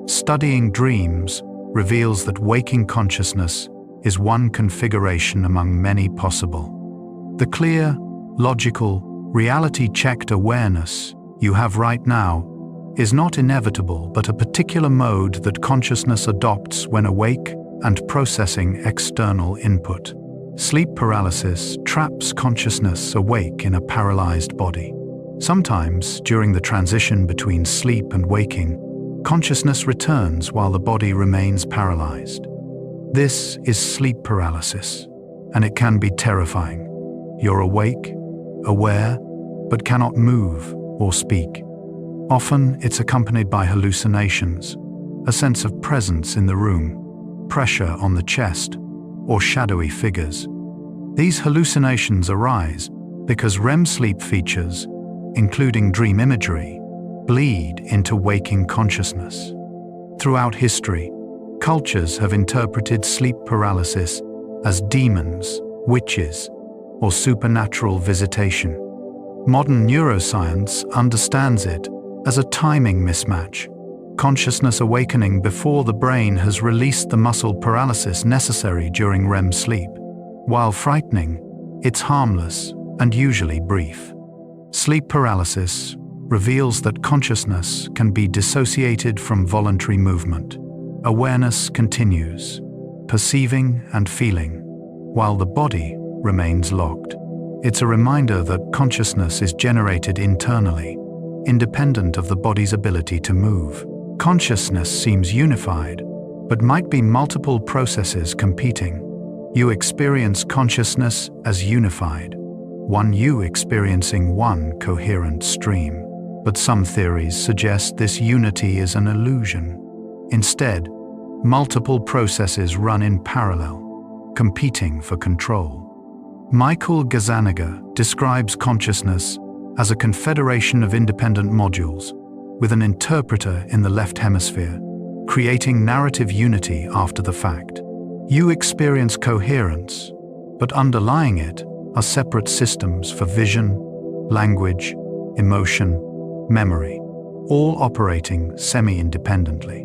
S1: Studying dreams reveals that waking consciousness is one configuration among many possible. The clear, logical, reality-checked awareness you have right now is not inevitable but a particular mode that consciousness adopts when awake and processing external input. Sleep paralysis traps consciousness awake in a paralyzed body. Sometimes, during the transition between sleep and waking, consciousness returns while the body remains paralyzed. This is sleep paralysis, and it can be terrifying. You're awake, aware, but cannot move or speak. Often, it's accompanied by hallucinations, a sense of presence in the room, pressure on the chest, or shadowy figures. These hallucinations arise because REM sleep features, including dream imagery, bleed into waking consciousness. Throughout history, cultures have interpreted sleep paralysis as demons, witches, or supernatural visitation. Modern neuroscience understands it as a timing mismatch, consciousness awakening before the brain has released the muscle paralysis necessary during REM sleep. While frightening, it's harmless and usually brief. Sleep paralysis reveals that consciousness can be dissociated from voluntary movement. Awareness continues, perceiving and feeling, while the body remains locked. It's a reminder that consciousness is generated internally, independent of the body's ability to move. Consciousness seems unified, but might be multiple processes competing. You experience consciousness as unified, one you experiencing one coherent stream. But some theories suggest this unity is an illusion. Instead, multiple processes run in parallel, competing for control. Michael Gazzaniga describes consciousness as a confederation of independent modules, with an interpreter in the left hemisphere, creating narrative unity after the fact. You experience coherence, but underlying it are separate systems for vision, language, emotion, memory, all operating semi-independently.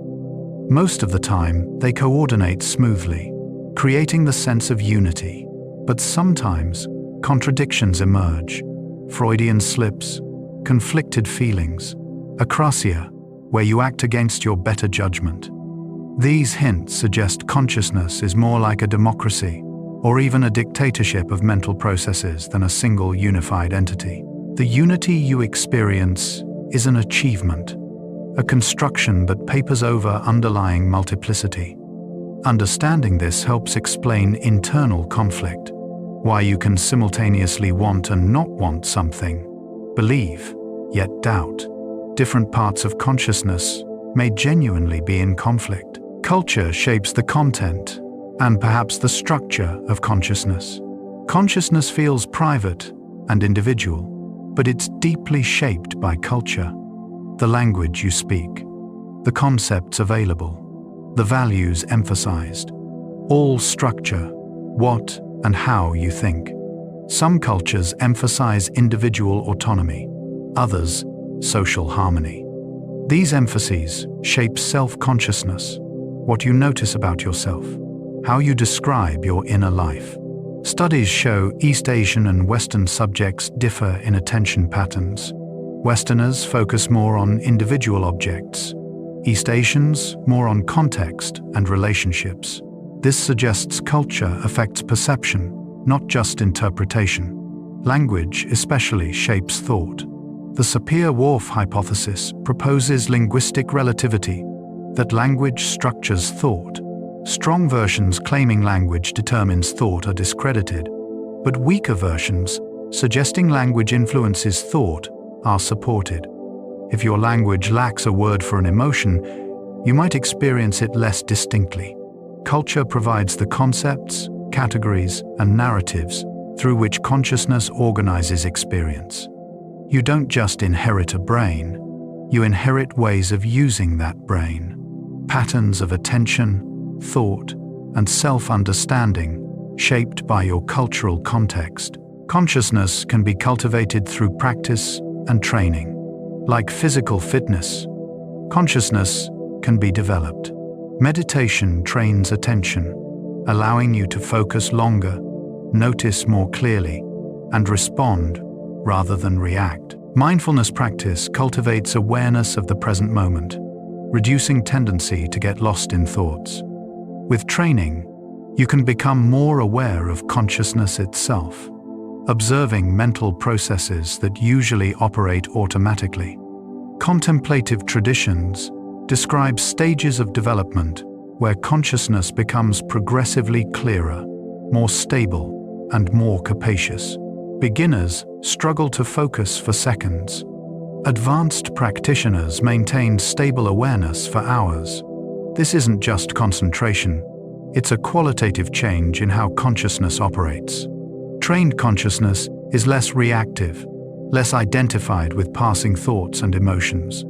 S1: Most of the time, they coordinate smoothly, creating the sense of unity. But sometimes, contradictions emerge, Freudian slips, conflicted feelings, acrasia, where you act against your better judgment. These hints suggest consciousness is more like a democracy, or even a dictatorship of mental processes than a single unified entity. The unity you experience is an achievement, a construction that papers over underlying multiplicity. Understanding this helps explain internal conflict, why you can simultaneously want and not want something, believe, yet doubt. different parts of consciousness may genuinely be in conflict. Culture shapes the content and perhaps the structure of consciousness. Consciousness feels private and individual, but it's deeply shaped by culture. The language you speak, the concepts available, the values emphasized, all structure what and how you think. Some cultures emphasize individual autonomy, others social harmony. These emphases shape self-consciousness, what you notice about yourself, how you describe your inner life. Studies show East Asian and Western subjects differ in attention patterns. Westerners focus more on individual objects, East Asians more on context and relationships. This suggests culture affects perception, not just interpretation. Language especially shapes thought. The Sapir-Whorf hypothesis proposes linguistic relativity, that language structures thought. Strong versions claiming language determines thought are discredited, but weaker versions, suggesting language influences thought, are supported. If your language lacks a word for an emotion, you might experience it less distinctly. Culture provides the concepts, categories, and narratives through which consciousness organizes experience. You don't just inherit a brain, you inherit ways of using that brain. Patterns of attention, thought, and self-understanding shaped by your cultural context. Consciousness can be cultivated through practice and training. Like physical fitness, consciousness can be developed. Meditation trains attention, allowing you to focus longer, notice more clearly, and respond rather than react. Mindfulness practice cultivates awareness of the present moment, reducing tendency to get lost in thoughts. With training, you can become more aware of consciousness itself, observing mental processes that usually operate automatically. Contemplative traditions describe stages of development where consciousness becomes progressively clearer, more stable, and more capacious. Beginners struggle to focus for seconds. Advanced practitioners maintain stable awareness for hours. This isn't just concentration, it's a qualitative change in how consciousness operates. Trained consciousness is less reactive, less identified with passing thoughts and emotions,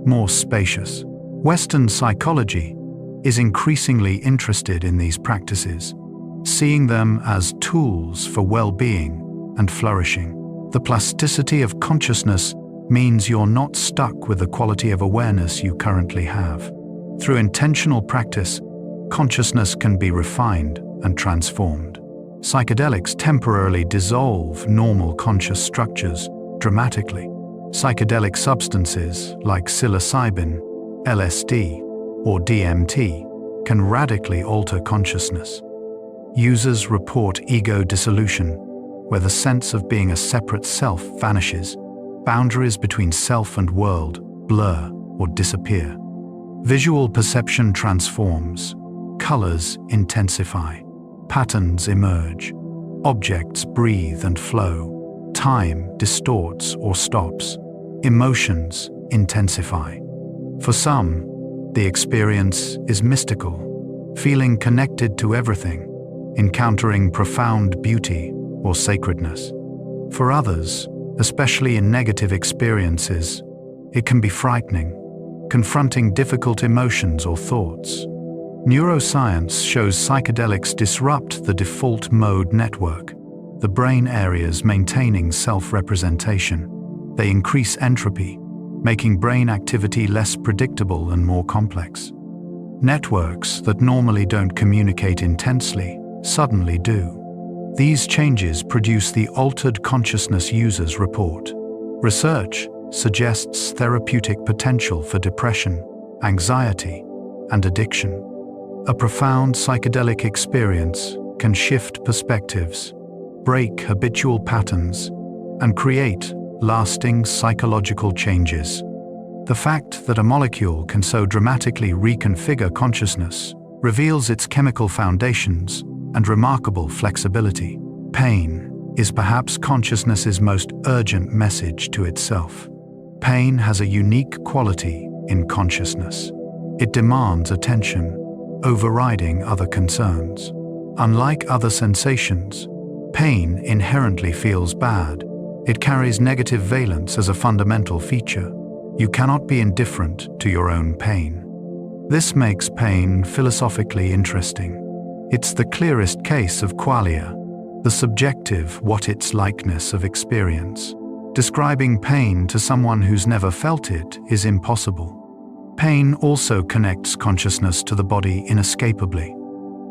S1: more spacious. Western psychology is increasingly interested in these practices, seeing them as tools for well-being and flourishing. The plasticity of consciousness means you're not stuck with the quality of awareness you currently have. Through intentional practice, consciousness can be refined and transformed. Psychedelics temporarily dissolve normal conscious structures dramatically. Psychedelic substances like psilocybin, LSD, or DMT can radically alter consciousness. Users report ego dissolution, where the sense of being a separate self vanishes. Boundaries between self and world blur or disappear. Visual perception transforms. Colors intensify. Patterns emerge. Objects breathe and flow. Time distorts or stops. Emotions intensify. For some, the experience is mystical, feeling connected to everything, encountering profound beauty or sacredness. For others, especially in negative experiences, it can be frightening, confronting difficult emotions or thoughts. Neuroscience shows psychedelics disrupt the default mode network, the brain areas maintaining self-representation. They increase entropy, making brain activity less predictable and more complex. Networks that normally don't communicate intensely suddenly do. These changes produce the altered consciousness users report. Research suggests therapeutic potential for depression, anxiety, and addiction. A profound psychedelic experience can shift perspectives, break habitual patterns, and create lasting psychological changes. The fact that a molecule can so dramatically reconfigure consciousness reveals its chemical foundations and remarkable flexibility. Pain is perhaps consciousness's most urgent message to itself. Pain has a unique quality in consciousness. It demands attention, overriding other concerns. Unlike other sensations, pain inherently feels bad. It carries negative valence as a fundamental feature. You cannot be indifferent to your own pain. This makes pain philosophically interesting. It's the clearest case of qualia, the subjective what-it's-likeness of experience. Describing pain to someone who's never felt it is impossible. Pain also connects consciousness to the body inescapably.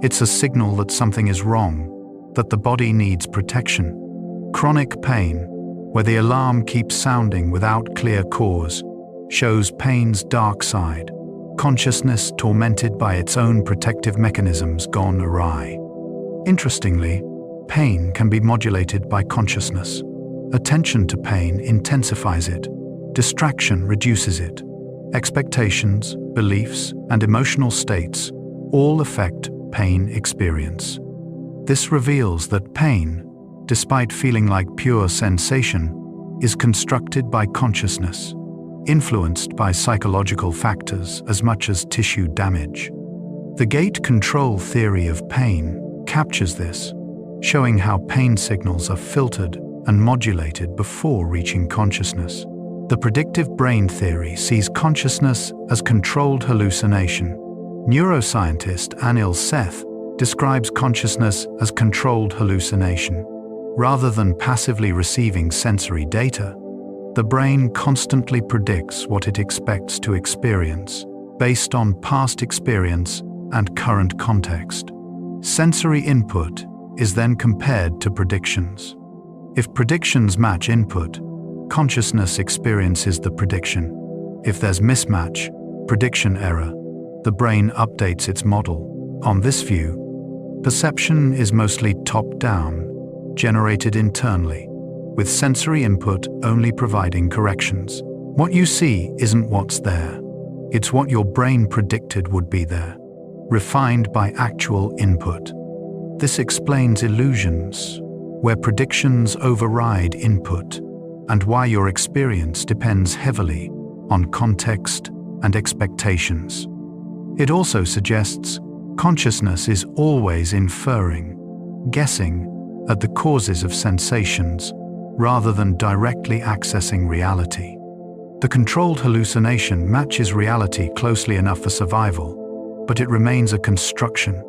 S1: It's a signal that something is wrong, that the body needs protection. Chronic pain, where the alarm keeps sounding without clear cause, shows pain's dark side, consciousness tormented by its own protective mechanisms gone awry. Interestingly, pain can be modulated by consciousness. Attention to pain intensifies it. Distraction reduces it. Expectations, beliefs, and emotional states all affect pain experience. This reveals that pain, despite feeling like pure sensation, is constructed by consciousness, influenced by psychological factors as much as tissue damage. The gate control theory of pain captures this, showing how pain signals are filtered and modulated before reaching consciousness. The predictive brain theory sees consciousness as controlled hallucination. Neuroscientist Anil Seth describes consciousness as controlled hallucination. Rather than passively receiving sensory data, the brain constantly predicts what it expects to experience, based on past experience and current context. Sensory input is then compared to predictions. If predictions match input, consciousness experiences the prediction. If there's mismatch, prediction error, the brain updates its model. On this view, perception is mostly top-down, generated internally, with sensory input only providing corrections. What you see isn't what's there. It's what your brain predicted would be there, refined by actual input. This explains illusions, where predictions override input, and why your experience depends heavily on context and expectations. It also suggests consciousness is always inferring, guessing at the causes of sensations rather than directly accessing reality. The controlled hallucination matches reality closely enough for survival, but it remains a construction,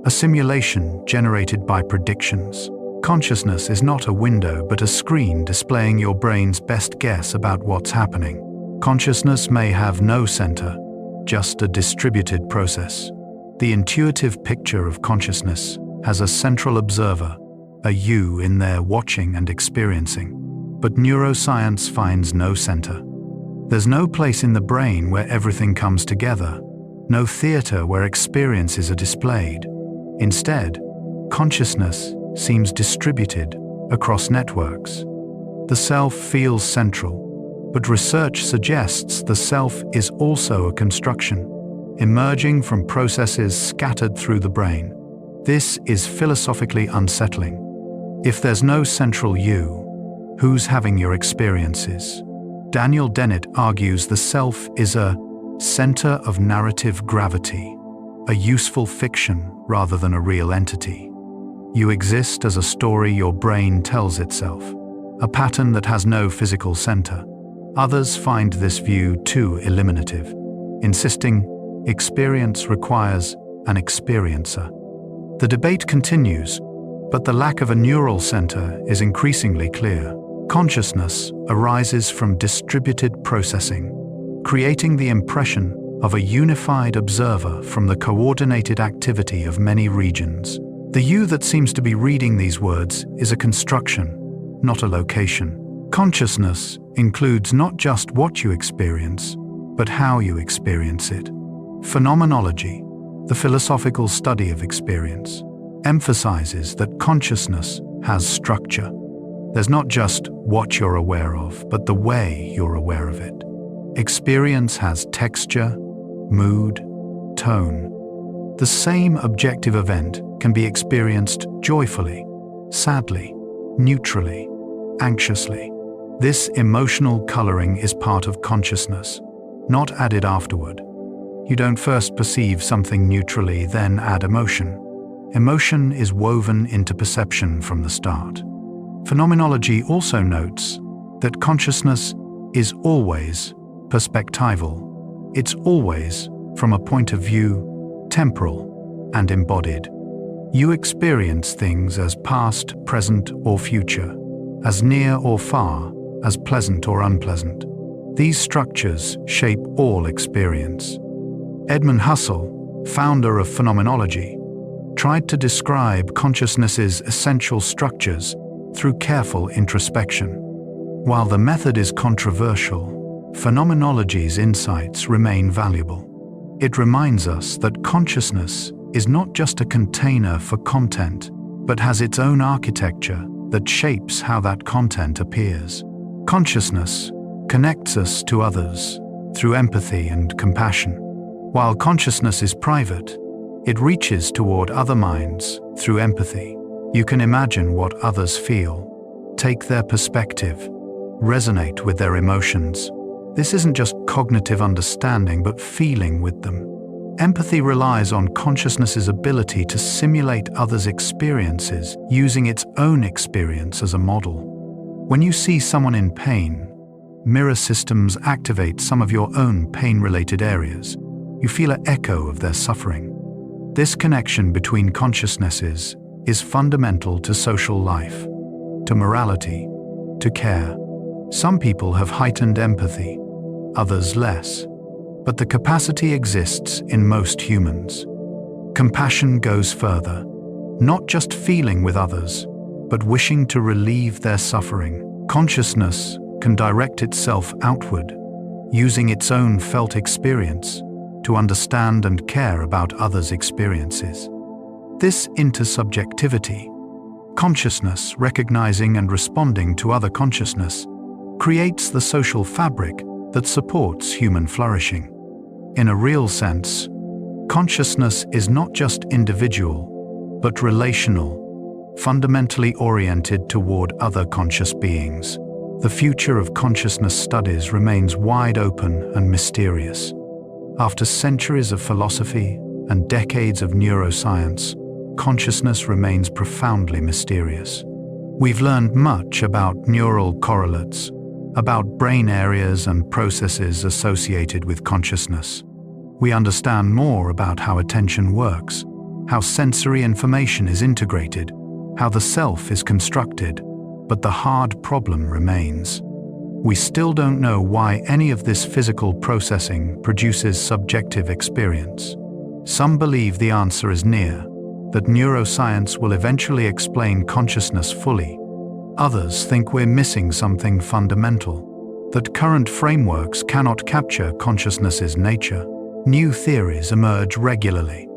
S1: a simulation generated by predictions. Consciousness is not a window but a screen displaying your brain's best guess about what's happening. Consciousness may have no center, just a distributed process. The intuitive picture of consciousness has a central observer, a you in there watching and experiencing. But neuroscience finds no center. There's no place in the brain where everything comes together, no theater where experiences are displayed. Instead, consciousness seems distributed across networks. The self feels central, but research suggests the self is also a construction, emerging from processes scattered through the brain. This is philosophically unsettling. If there's no central you, who's having your experiences? Daniel Dennett argues the self is a center of narrative gravity, a useful fiction rather than a real entity. You exist as a story your brain tells itself, a pattern that has no physical center. Others find this view too eliminative, insisting experience requires an experiencer. The debate continues, but the lack of a neural center is increasingly clear. Consciousness arises from distributed processing, creating the impression of a unified observer from the coordinated activity of many regions. The you that seems to be reading these words is a construction, not a location. Consciousness includes not just what you experience, but how you experience it. Phenomenology, the philosophical study of experience, emphasizes that consciousness has structure. There's not just what you're aware of, but the way you're aware of it. Experience has texture, mood, tone. The same objective event can be experienced joyfully, sadly, neutrally, anxiously. This emotional coloring is part of consciousness, not added afterward. You don't first perceive something neutrally, then add emotion. Emotion is woven into perception from the start. Phenomenology also notes that consciousness is always perspectival. It's always from a point of view, temporal and embodied. You experience things as past, present, or future, as near or far, as pleasant or unpleasant. These structures shape all experience. Edmund Husserl, founder of phenomenology, tried to describe consciousness's essential structures through careful introspection. While the method is controversial, phenomenology's insights remain valuable. It reminds us that consciousness is not just a container for content, but has its own architecture that shapes how that content appears. Consciousness connects us to others through empathy and compassion. While consciousness is private, it reaches toward other minds through empathy. You can imagine what others feel, take their perspective, resonate with their emotions. This isn't just cognitive understanding, but feeling with them. Empathy relies on consciousness's ability to simulate others' experiences, using its own experience as a model. When you see someone in pain, mirror systems activate some of your own pain-related areas. You feel an echo of their suffering. This connection between consciousnesses is fundamental to social life, to morality, to care. Some people have heightened empathy, others less, but the capacity exists in most humans. Compassion goes further, not just feeling with others, but wishing to relieve their suffering. Consciousness can direct itself outward, using its own felt experience to understand and care about others' experiences. This intersubjectivity, consciousness recognizing and responding to other consciousness, creates the social fabric that supports human flourishing. In a real sense, consciousness is not just individual, but relational, fundamentally oriented toward other conscious beings. The future of consciousness studies remains wide open and mysterious. After centuries of philosophy and decades of neuroscience, consciousness remains profoundly mysterious. We've learned much about neural correlates, about brain areas and processes associated with consciousness. We understand more about how attention works, how sensory information is integrated, how the self is constructed, but the hard problem remains. We still don't know why any of this physical processing produces subjective experience. Some believe the answer is near, that neuroscience will eventually explain consciousness fully. Others think we're missing something fundamental, that current frameworks cannot capture consciousness's nature. New theories emerge regularly,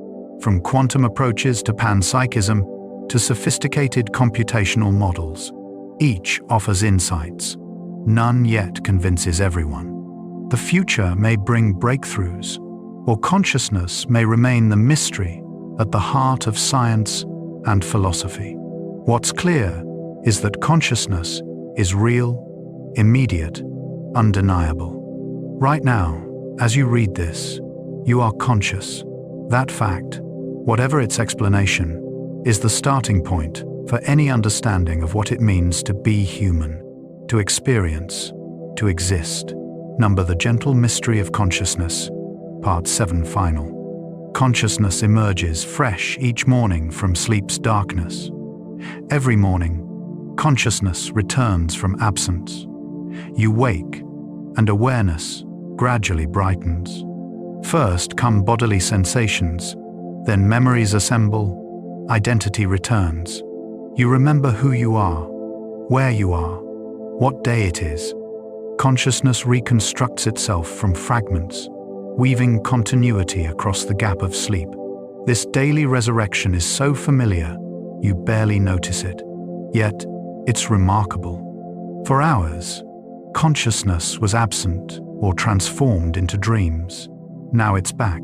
S1: from quantum approaches to panpsychism to sophisticated computational models. Each offers insights. None yet convinces everyone. The future may bring breakthroughs, or consciousness may remain the mystery at the heart of science and philosophy. What's clear is that consciousness is real, immediate, undeniable. Right now, as you read this, you are conscious. That fact, whatever its explanation, is the starting point for any understanding of what it means to be human. To experience, to exist. Number The Gentle Mystery of Consciousness, Part 7 Final. Consciousness emerges fresh each morning from sleep's darkness. Every morning, consciousness returns from absence. You wake, and awareness gradually brightens. First come bodily sensations, then memories assemble, identity returns. You remember who you are, where you are, what day it is. Consciousness reconstructs itself from fragments, weaving continuity across the gap of sleep. This daily resurrection is so familiar, you barely notice it. Yet, it's remarkable. For hours, consciousness was absent or transformed into dreams. Now it's back,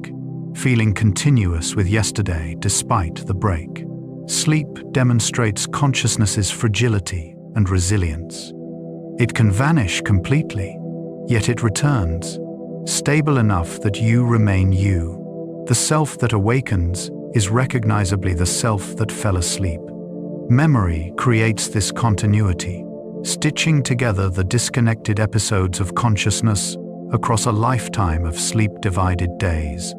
S1: feeling continuous with yesterday despite the break. Sleep demonstrates consciousness's fragility and resilience. It can vanish completely, yet it returns, stable enough that you remain you. The self that awakens is recognizably the self that fell asleep. Memory creates this continuity, stitching together the disconnected episodes of consciousness across a lifetime of sleep-divided days.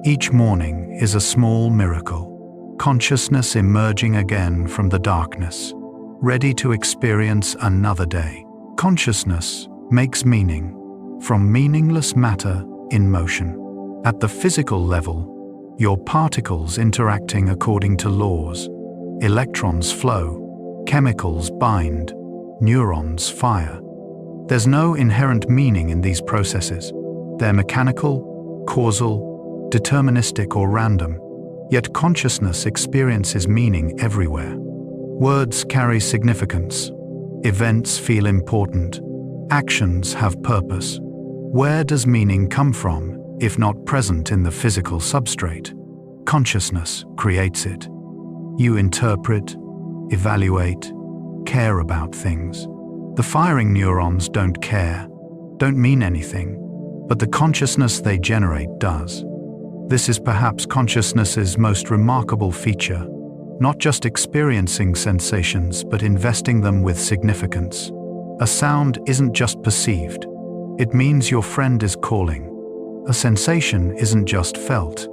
S1: Each morning is a small miracle, consciousness emerging again from the darkness, ready to experience another day. Consciousness makes meaning from meaningless matter in motion. At the physical level, your particles interacting according to laws. Electrons flow, chemicals bind, neurons fire. There's no inherent meaning in these processes. They're mechanical, causal, deterministic, or random. Yet consciousness experiences meaning everywhere. Words carry significance. Events feel important. Actions have purpose. Where does meaning come from, if not present in the physical substrate? Consciousness creates it. You interpret, evaluate, care about things. The firing neurons don't care, don't mean anything, but the consciousness they generate does. This is perhaps consciousness's most remarkable feature, not just experiencing sensations, but investing them with significance. A sound isn't just perceived. It means your friend is calling. A sensation isn't just felt.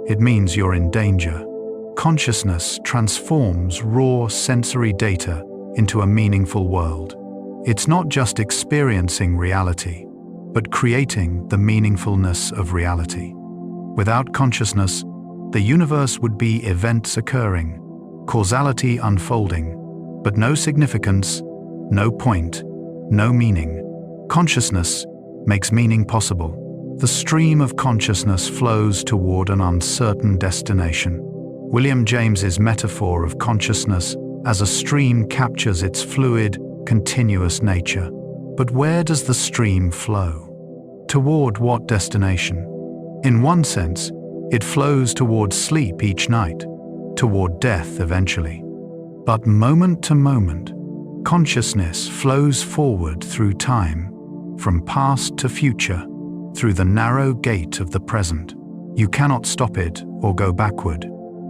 S1: It means you're in danger. Consciousness transforms raw sensory data into a meaningful world. It's not just experiencing reality, but creating the meaningfulness of reality. Without consciousness, the universe would be events occurring, causality unfolding, but no significance, no point, no meaning. Consciousness makes meaning possible. The stream of consciousness flows toward an uncertain destination. William James's metaphor of consciousness as a stream captures its fluid, continuous nature. But where does the stream flow? Toward what destination? In one sense, it flows toward sleep each night, toward death eventually. But moment to moment, consciousness flows forward through time, from past to future, through the narrow gate of the present. You cannot stop it or go backward.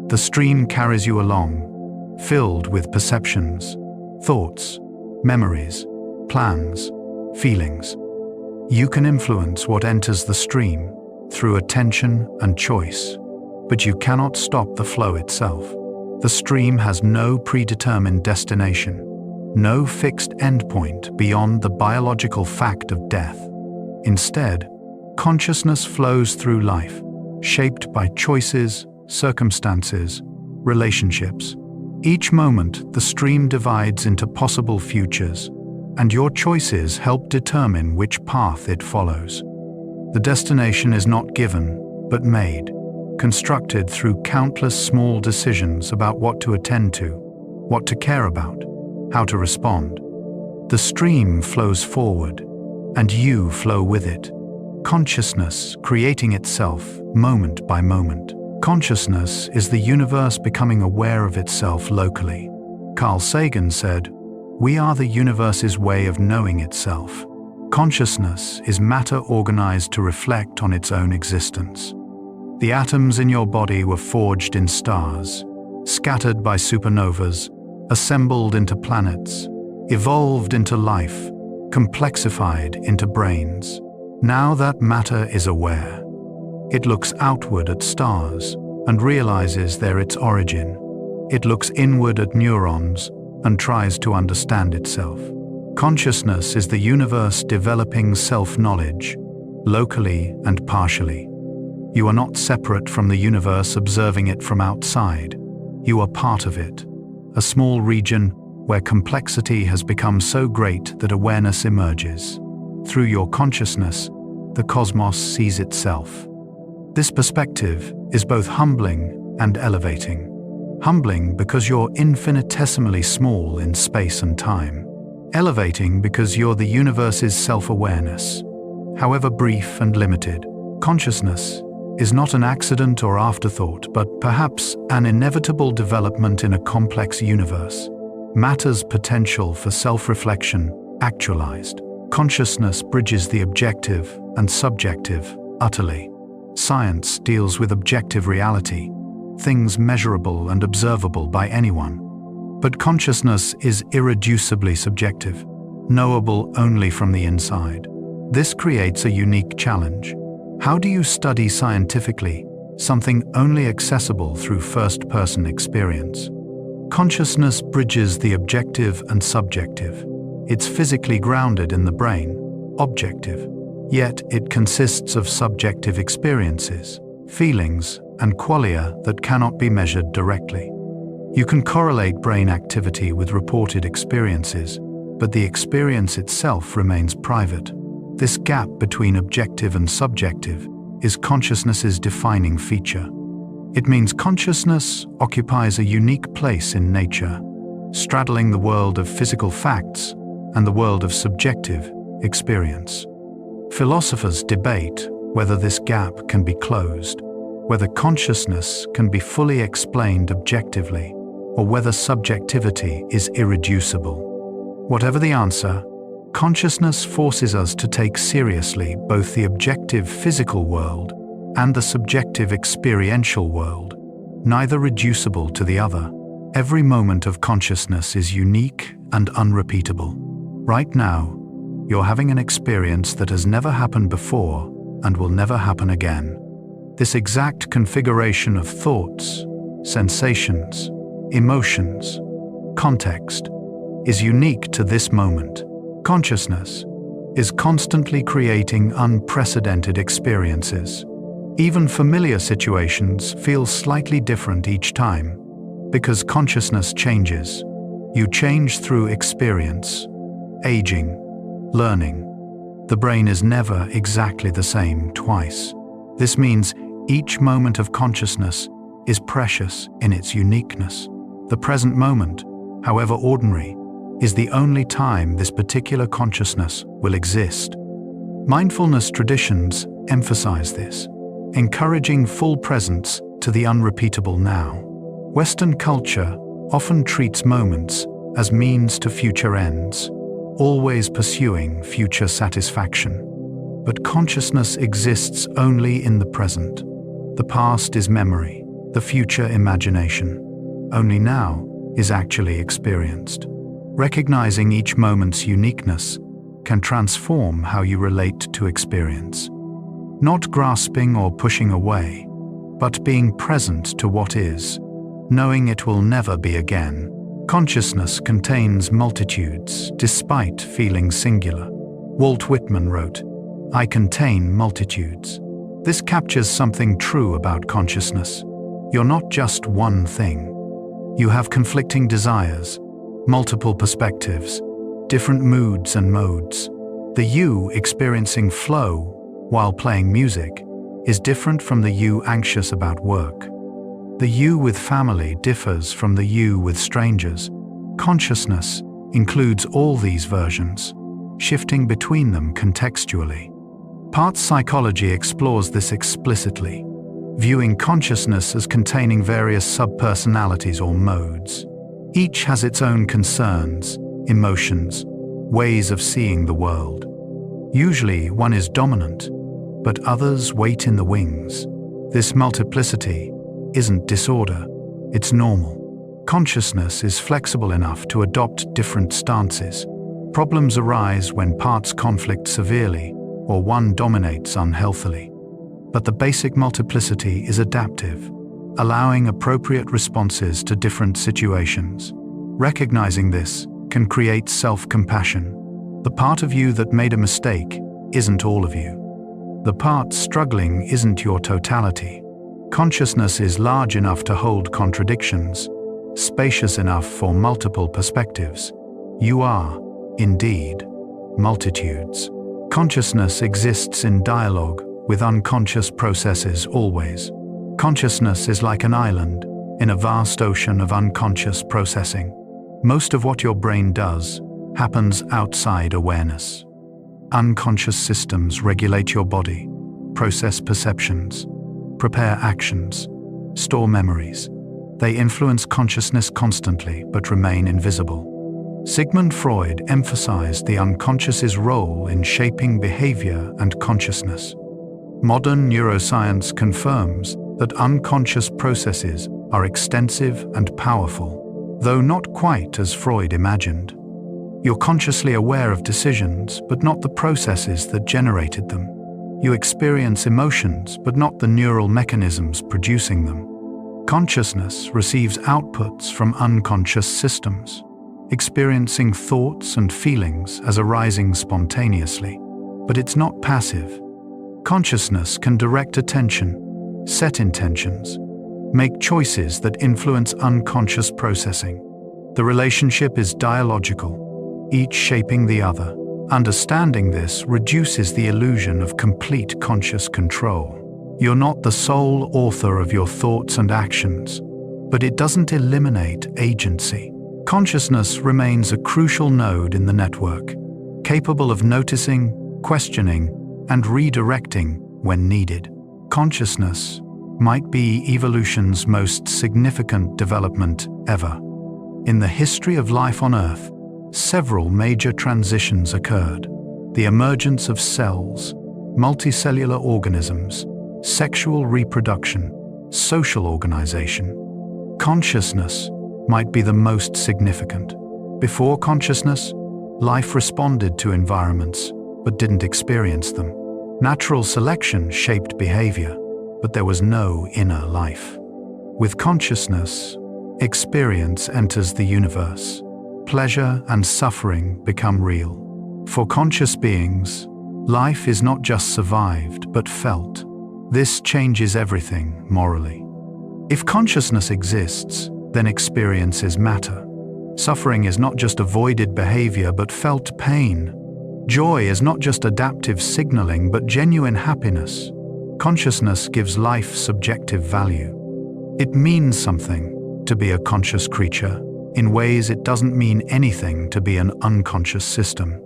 S1: The stream carries you along, filled with perceptions, thoughts, memories, plans, feelings. You can influence what enters the stream through attention and choice, but you cannot stop the flow itself. The stream has no predetermined destination, no fixed endpoint beyond the biological fact of death. Instead, consciousness flows through life, shaped by choices, circumstances, relationships. Each moment, the stream divides into possible futures, and your choices help determine which path it follows. The destination is not given, but made, constructed through countless small decisions about what to attend to, what to care about, how to respond. The stream flows forward, and you flow with it. Consciousness creating itself moment by moment. Consciousness is the universe becoming aware of itself locally. Carl Sagan said, "We are the universe's way of knowing itself." Consciousness is matter organized to reflect on its own existence. The atoms in your body were forged in stars, scattered by supernovas, assembled into planets, evolved into life, complexified into brains. Now that matter is aware. It looks outward at stars and realizes they're its origin. It looks inward at neurons and tries to understand itself. Consciousness is the universe developing self-knowledge, locally and partially. You are not separate from the universe observing it from outside. You are part of it, a small region where complexity has become so great that awareness emerges. Through your consciousness, the cosmos sees itself. This perspective is both humbling and elevating. Humbling because you're infinitesimally small in space and time. Elevating because you're the universe's self-awareness. However brief and limited, consciousness is not an accident or afterthought, but perhaps an inevitable development in a complex universe. Matter's potential for self-reflection actualized. Consciousness bridges the objective and subjective utterly. Science deals with objective reality, things measurable and observable by anyone. But consciousness is irreducibly subjective, knowable only from the inside. This creates a unique challenge. How do you study scientifically something only accessible through first-person experience? Consciousness bridges the objective and subjective. It's physically grounded in the brain, objective, yet it consists of subjective experiences, feelings, and qualia that cannot be measured directly. You can correlate brain activity with reported experiences, but the experience itself remains private. This gap between objective and subjective is consciousness's defining feature. It means consciousness occupies a unique place in nature, straddling the world of physical facts and the world of subjective experience. Philosophers debate whether this gap can be closed, whether consciousness can be fully explained objectively, or whether subjectivity is irreducible. Whatever the answer, consciousness forces us to take seriously both the objective physical world and the subjective experiential world, neither reducible to the other. Every moment of consciousness is unique and unrepeatable. Right now, you're having an experience that has never happened before and will never happen again. This exact configuration of thoughts, sensations, emotions, context is unique to this moment. Consciousness is constantly creating unprecedented experiences. Even familiar situations feel slightly different each time, because consciousness changes. You change through experience, aging, learning. The brain is never exactly the same twice. This means each moment of consciousness is precious in its uniqueness. The present moment, however ordinary, is the only time this particular consciousness will exist. Mindfulness traditions emphasize this, encouraging full presence to the unrepeatable now. Western culture often treats moments as means to future ends, always pursuing future satisfaction. But consciousness exists only in the present. The past is memory, the future imagination. Only now is actually experienced. Recognizing each moment's uniqueness can transform how you relate to experience. Not grasping or pushing away, but being present to what is, knowing it will never be again. Consciousness contains multitudes despite feeling singular. Walt Whitman wrote, "I contain multitudes." This captures something true about consciousness. You're not just one thing. You have conflicting desires, multiple perspectives, different moods and modes. The you experiencing flow while playing music is different from the you anxious about work. The you with family differs from the you with strangers. Consciousness includes all these versions, shifting between them contextually. Parts psychology explores this explicitly, viewing consciousness as containing various subpersonalities or modes. Each has its own concerns, emotions, ways of seeing the world. Usually one is dominant, but others wait in the wings. This multiplicity isn't disorder, it's normal. Consciousness is flexible enough to adopt different stances. Problems arise when parts conflict severely or one dominates unhealthily. But the basic multiplicity is adaptive, allowing appropriate responses to different situations. Recognizing this can create self-compassion. The part of you that made a mistake isn't all of you. The part struggling isn't your totality. Consciousness is large enough to hold contradictions, spacious enough for multiple perspectives. You are, indeed, multitudes. Consciousness exists in dialogue with unconscious processes always. Consciousness is like an island in a vast ocean of unconscious processing. Most of what your brain does happens outside awareness. Unconscious systems regulate your body, process perceptions, prepare actions, store memories. They influence consciousness constantly but remain invisible. Sigmund Freud emphasized the unconscious's role in shaping behavior and consciousness. Modern neuroscience confirms that unconscious processes are extensive and powerful, though not quite as Freud imagined. You're consciously aware of decisions, but not the processes that generated them. You experience emotions, but not the neural mechanisms producing them. Consciousness receives outputs from unconscious systems, experiencing thoughts and feelings as arising spontaneously. But it's not passive. Consciousness can direct attention, set intentions, make choices that influence unconscious processing. The relationship is dialogical, each shaping the other. Understanding this reduces the illusion of complete conscious control. You're not the sole author of your thoughts and actions, but it doesn't eliminate agency. Consciousness remains a crucial node in the network, capable of noticing, questioning, and redirecting when needed. Consciousness might be evolution's most significant development ever. In the history of life on Earth, several major transitions occurred. The emergence of cells, multicellular organisms, sexual reproduction, social organization. Consciousness might be the most significant. Before consciousness, life responded to environments, but didn't experience them. Natural selection shaped behavior, but there was no inner life. With consciousness, experience enters the universe. Pleasure and suffering become real. For conscious beings, life is not just survived, but felt. This changes everything morally. If consciousness exists, then experiences matter. Suffering is not just avoided behavior, but felt pain. Joy is not just adaptive signaling, but genuine happiness. Consciousness gives life subjective value. It means something to be a conscious creature, in ways it doesn't mean anything to be an unconscious system.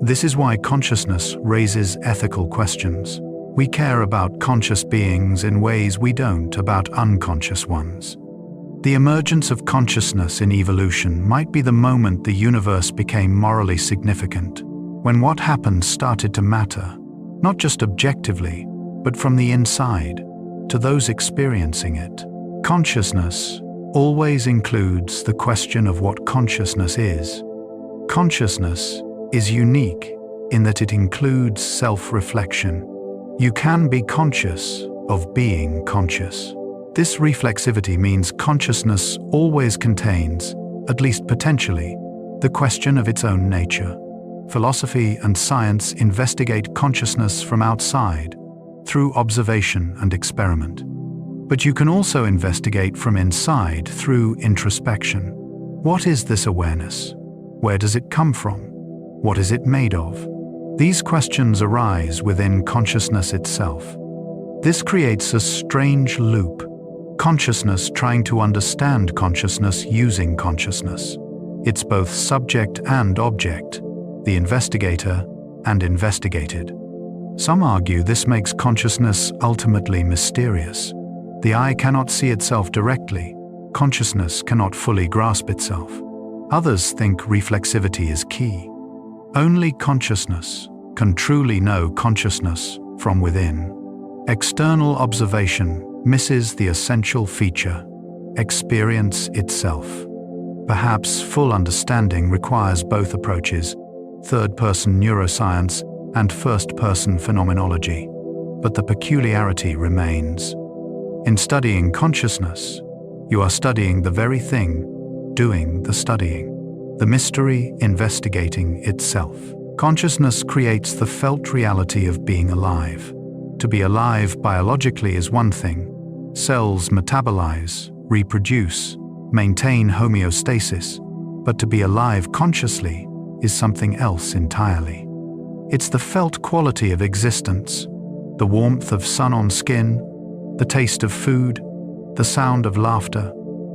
S1: This is why consciousness raises ethical questions. We care about conscious beings in ways we don't about unconscious ones. The emergence of consciousness in evolution might be the moment the universe became morally significant, when what happened started to matter, not just objectively, but from the inside, to those experiencing it. Consciousness always includes the question of what consciousness is. Consciousness is unique in that it includes self-reflection. You can be conscious of being conscious. This reflexivity means consciousness always contains, at least potentially, the question of its own nature. Philosophy and science investigate consciousness from outside, through observation and experiment. But you can also investigate from inside through introspection. What is this awareness? Where does it come from? What is it made of? These questions arise within consciousness itself. This creates a strange loop. Consciousness trying to understand consciousness using consciousness. It's both subject and object, the investigator and investigated. Some argue this makes consciousness ultimately mysterious. The eye cannot see itself directly. Consciousness cannot fully grasp itself. Others think reflexivity is key. Only consciousness can truly know consciousness from within. External observation misses the essential feature, experience itself. Perhaps full understanding requires both approaches, third-person neuroscience and first-person phenomenology. But the peculiarity remains. In studying consciousness, you are studying the very thing, doing the studying. The mystery investigating itself. Consciousness creates the felt reality of being alive. To be alive biologically is one thing. Cells metabolize, reproduce, maintain homeostasis. But to be alive consciously is something else entirely. It's the felt quality of existence, the warmth of sun on skin, the taste of food, the sound of laughter.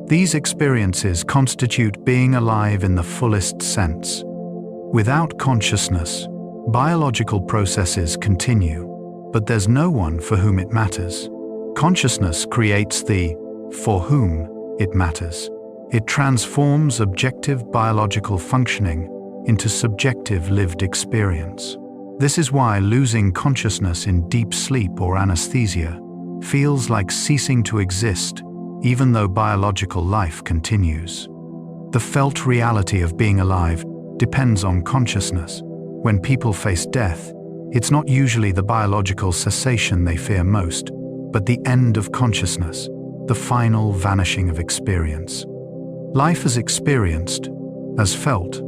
S1: These experiences constitute being alive in the fullest sense. Without consciousness, biological processes continue, but there's no one for whom it matters. Consciousness creates the for whom it matters. It transforms objective biological functioning into subjective lived experience. This is why losing consciousness in deep sleep or anesthesia feels like ceasing to exist, even though biological life continues. The felt reality of being alive depends on consciousness. When people face death, it's not usually the biological cessation they fear most, but the end of consciousness, the final vanishing of experience. Life as experienced, as felt,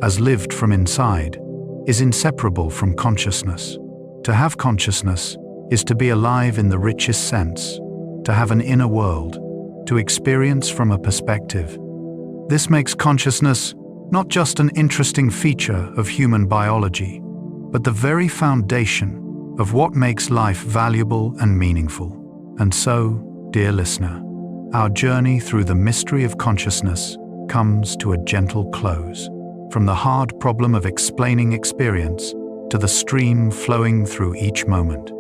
S1: as lived from inside, is inseparable from consciousness. To have consciousness is to be alive in the richest sense, to have an inner world, to experience from a perspective. This makes consciousness not just an interesting feature of human biology, but the very foundation of what makes life valuable and meaningful. And so, dear listener, our journey through the mystery of consciousness comes to a gentle close. From the hard problem of explaining experience to the stream flowing through each moment.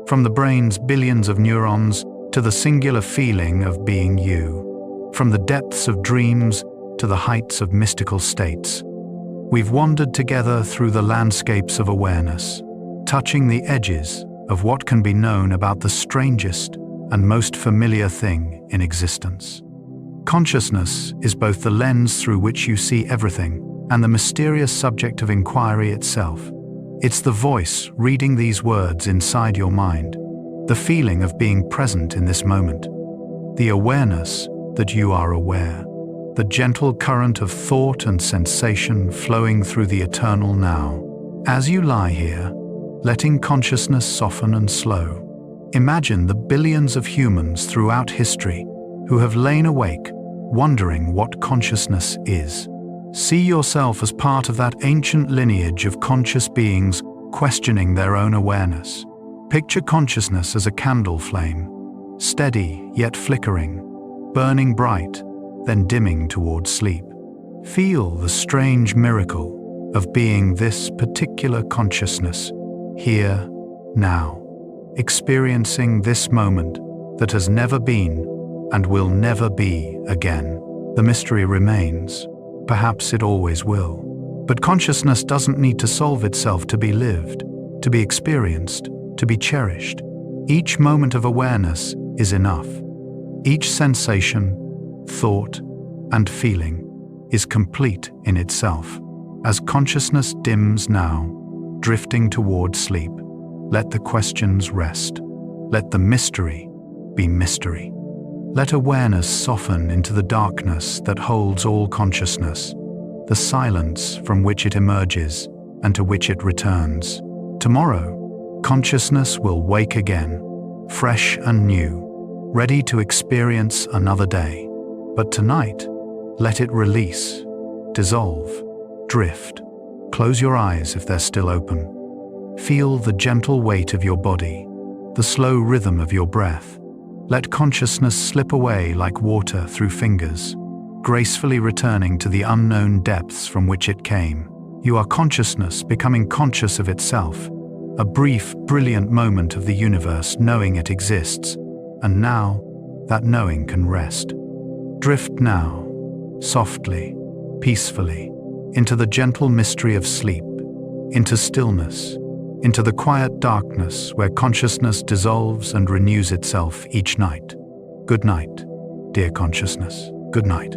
S1: From the brain's billions of neurons to the singular feeling of being you. From the depths of dreams to the heights of mystical states. We've wandered together through the landscapes of awareness, touching the edges of what can be known about the strangest and most familiar thing in existence. Consciousness is both the lens through which you see everything and the mysterious subject of inquiry itself. It's the voice reading these words inside your mind, the feeling of being present in this moment, the awareness that you are aware, the gentle current of thought and sensation flowing through the eternal now. As you lie here, letting consciousness soften and slow, imagine the billions of humans throughout history who have lain awake, wondering what consciousness is. See yourself as part of that ancient lineage of conscious beings questioning their own awareness. Picture consciousness as a candle flame, steady yet flickering, burning bright, then dimming toward sleep. Feel the strange miracle of being this particular consciousness, here, now, experiencing this moment that has never been and will never be again. The mystery remains. Perhaps it always will. But consciousness doesn't need to solve itself to be lived, to be experienced, to be cherished. Each moment of awareness is enough. Each sensation, thought, and feeling is complete in itself. As consciousness dims now, drifting toward sleep, let the questions rest. Let the mystery be mystery. Let awareness soften into the darkness that holds all consciousness, the silence from which it emerges and to which it returns. Tomorrow, consciousness will wake again, fresh and new, ready to experience another day. But tonight, let it release, dissolve, drift. Close your eyes if they're still open. Feel the gentle weight of your body, the slow rhythm of your breath. Let consciousness slip away like water through fingers, gracefully returning to the unknown depths from which it came. You are consciousness becoming conscious of itself, a brief, brilliant moment of the universe knowing it exists, and now that knowing can rest. Drift now, softly, peacefully, into the gentle mystery of sleep, into stillness, into the quiet darkness where consciousness dissolves and renews itself each night. Good night, dear consciousness. Good night.